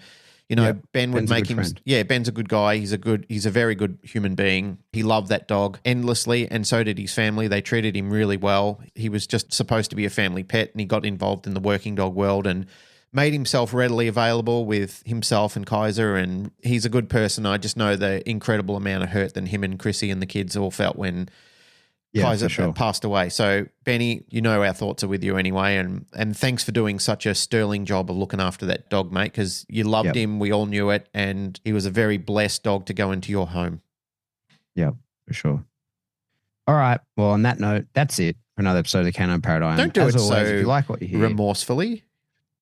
Ben would make him, Ben's a good guy. He's a very good human being. He loved that dog endlessly, and so did his family. They treated him really well. He was just supposed to be a family pet, and he got involved in the working dog world and made himself readily available with himself and Kaiser, and he's a good person. I just know the incredible amount of hurt that him and Chrissy and the kids all felt when Kaiser passed away. So, Benny, our thoughts are with you anyway, and thanks for doing such a sterling job of looking after that dog, mate, because you loved him. We all knew it, and he was a very blessed dog to go into your home. Yeah, for sure. All right. Well, on that note, that's it for another episode of Canine Paradigm. Don't do As it always, so if you like what you hear, remorsefully.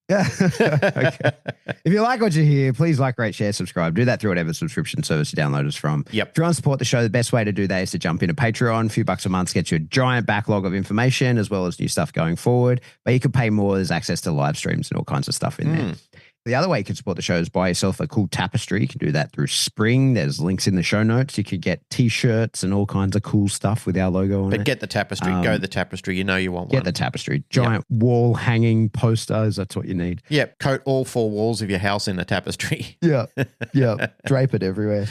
Yeah. Okay. If you like what you hear, please like, rate, share, subscribe. Do that through whatever subscription service you download us from. Yep. If you want to support the show, the best way to do that is to jump into Patreon. A few bucks a month gets you a giant backlog of information as well as new stuff going forward. But you could pay more. There's access to live streams and all kinds of stuff in there. The other way you can support the show is buy yourself a cool tapestry. You can do that through Spring. There's links in the show notes. You could get T-shirts and all kinds of cool stuff with our logo on it. But get the tapestry. Go the tapestry. You want one. Get the tapestry. Giant wall hanging posters. That's what you need. Yep. Coat all four walls of your house in a tapestry. Yeah. Drape it everywhere.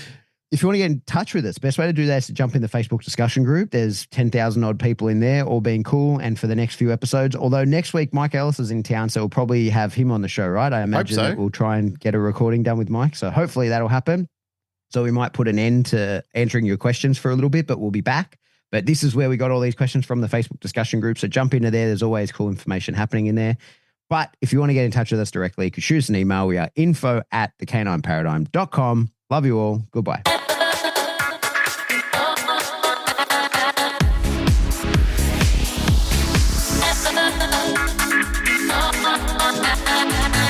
If you want to get in touch with us, best way to do that is to jump in the Facebook discussion group. There's 10,000 odd people in there, all being cool. And for the next few episodes, although next week Mike Ellis is in town, so we'll probably have him on the show, right? I imagine that we'll try and get a recording done with Mike. So hopefully that'll happen. So we might put an end to answering your questions for a little bit, but we'll be back. But this is where we got all these questions from, the Facebook discussion group. So jump into there. There's always cool information happening in there. But if you want to get in touch with us directly, you can shoot us an email. We are info@thecanineparadigm.com. Love you all. Goodbye. Na na na na na na na na na na